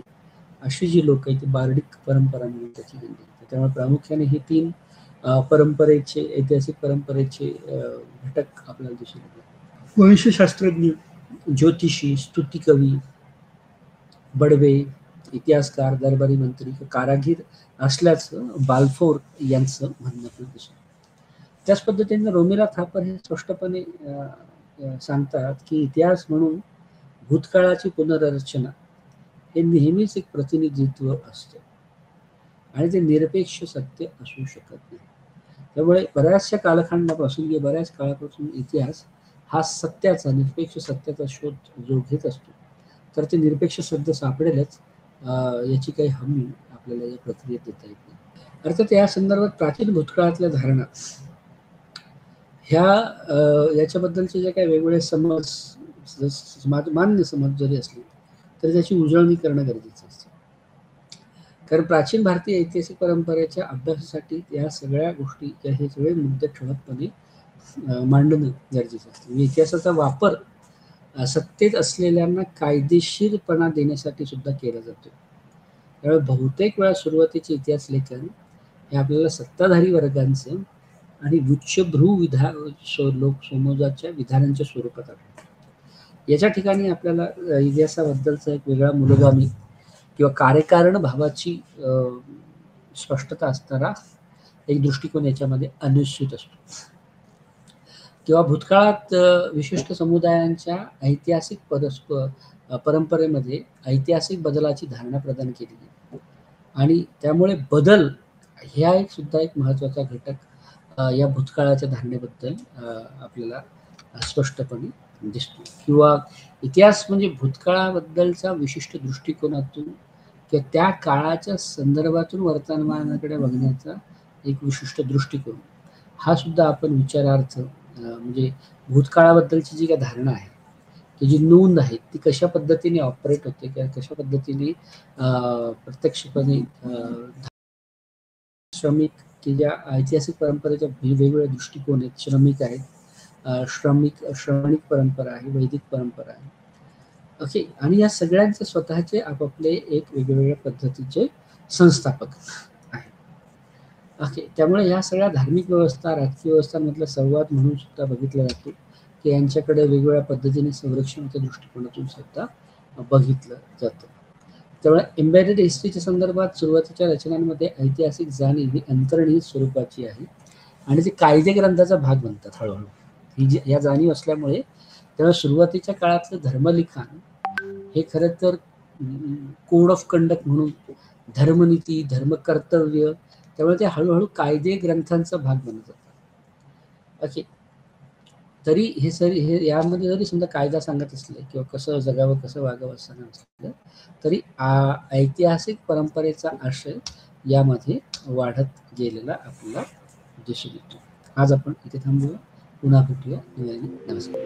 अशी जी लोक आहेत ती बार्डिक परंपरा म्हणून त्याची गेली. त्यामुळे प्रामुख्याने हे 3 परंपरेचे ऐतिहासिक परंपरेचे घटक आपल्याला दिसून येतात. वंशशास्त्रज्ञ, ज्योतिषी, स्तुतिकवी, बडवे, इतिहासकार, दरबारी मंत्री, कारागीर असल्याचं बाल्फोर यांचं म्हणणं आपल्याला दिसून. त्याच पद्धतीने रोमिला थापर हे स्पष्टपणे सांगतात की इतिहास म्हणून भूतकाळाची पुनर्रचना हे नेहमीच एक प्रतिनिधित्व असतं आणि ते निरपेक्ष सत्य असू शकत नाही. त्यामुळे बऱ्याचशा कालखंडापासून किंवा बऱ्याच काळापासून इतिहास हा सत्याचा, निरपेक्ष सत्याचा शोध जो घेत असतो, तर ते निरपेक्ष सत्य सापडेलच याची काही हमी आपल्याला या प्रक्रियेत देता येत नाही. अर्थात या संदर्भात प्राचीन भूतकाळातल्या धारणा ह्या याच्याबद्दलचे जे काही वेगवेगळे समज मान्य समज जरी असले तरी त्याची उजळणी करणं गरजेचं असतं. कारण प्राचीन भारतीय ऐतिहासिक परंपरेच्या अभ्यासासाठी या सगळ्या गोष्टी हे सगळे मुद्दे ठळकपणे मांडणं गरजेचं असतं. म्हणजे इतिहासाचा वापर सत्तेत असलेल्यांना कायदेशीरपणा देण्यासाठी सुद्धा केला जातो. त्यामुळे बहुतेक वेळा सुरुवातीचे इतिहास लेखन हे आपल्याला सत्ताधारी वर्गांचं आणि उच्चभ्रू लोक समाजाच्या विधानांच्या स्वरूपात आढळतं. याच्या ठिकाणी आपल्याला इतिहासाबद्दलचा एक वेगळा मूलगामी किंवा कार्यकारण भावाची स्पष्टता असणारा एक दृष्टिकोन याच्यामध्ये अनुस्यूत असतो. किंवा भूतकाळात विशिष्ट समुदायांच्या ऐतिहासिक परंपरेमध्ये ऐतिहासिक बदलाची धारणा प्रदान केली गेली आणि त्यामुळे बदल ह्या सुद्धा एक महत्त्वाचा घटक या भूतकाळाच्या धारणेबद्दल आपल्याला स्पष्टपणे दिसतो. किंवा इतिहास म्हणजे भूतकाळाबद्दलचा विशिष्ट दृष्टिकोनातून किंवा त्या काळाच्या संदर्भातून वर्तमानाकडे बघण्याचा एक विशिष्ट दृष्टिकोन हा सुद्धा आपण विचारार्थ म्हणजे भूतकाळाबद्दलची जी काही धारणा आहे ती जी नोंद आहे ती कशा पद्धतीने ऑपरेट होते किंवा कशा पद्धतीने प्रत्यक्षपणे श्रमिक की ज्या ऐतिहासिक परंपरेच्या वेगवेगळे दृष्टिकोन आहेत, श्रमिक आहेत, श्रमणिक परंपरा आहे, वैदिक परंपरा आहे, ओके, आणि या सगळ्यांचे स्वतःचे आपापले एक वेगवेगळ्या पद्धतीचे संस्थापक आहेत. ओके, त्यामुळे या सगळ्या धार्मिक व्यवस्था, राजकीय व्यवस्थांमधला संवाद म्हणून सुद्धा बघितला जातो की यांच्याकडे वेगवेगळ्या पद्धतीने संरक्षणाच्या दृष्टिकोनातून सुद्धा बघितलं जातं. त्यामुळे एम्बेडेड हिस्ट्रीच्या संदर्भात सुरुवातीच्या रचनांमध्ये ऐतिहासिक जाणीव ही अंतर्निहित स्वरूपाची आहे आणि ते कायदे ग्रंथाचा भाग बनतात हळूहळू. ही या जाणीव असल्यामुळे तेव्हा सुरुवातीच्या काळातलं धर्मलिखाण हे खरं तर कोड ऑफ कंडक्ट म्हणून धर्मनीती, धर्मकर्तव्य, त्यामुळे ते हळूहळू कायदे ग्रंथांचा भाग बनत जातात. ओके, तरी हे यामध्ये जरी समजा कायदा सांगत असले किंवा कसं जगावं कसं वागावं असं असलं तरी ऐतिहासिक परंपरेचा आशय यामध्ये वाढत गेलेला आपल्याला दिसून येतो. आज आपण इथे थांबूया, पुन्हा भेटूया. नमस्कार.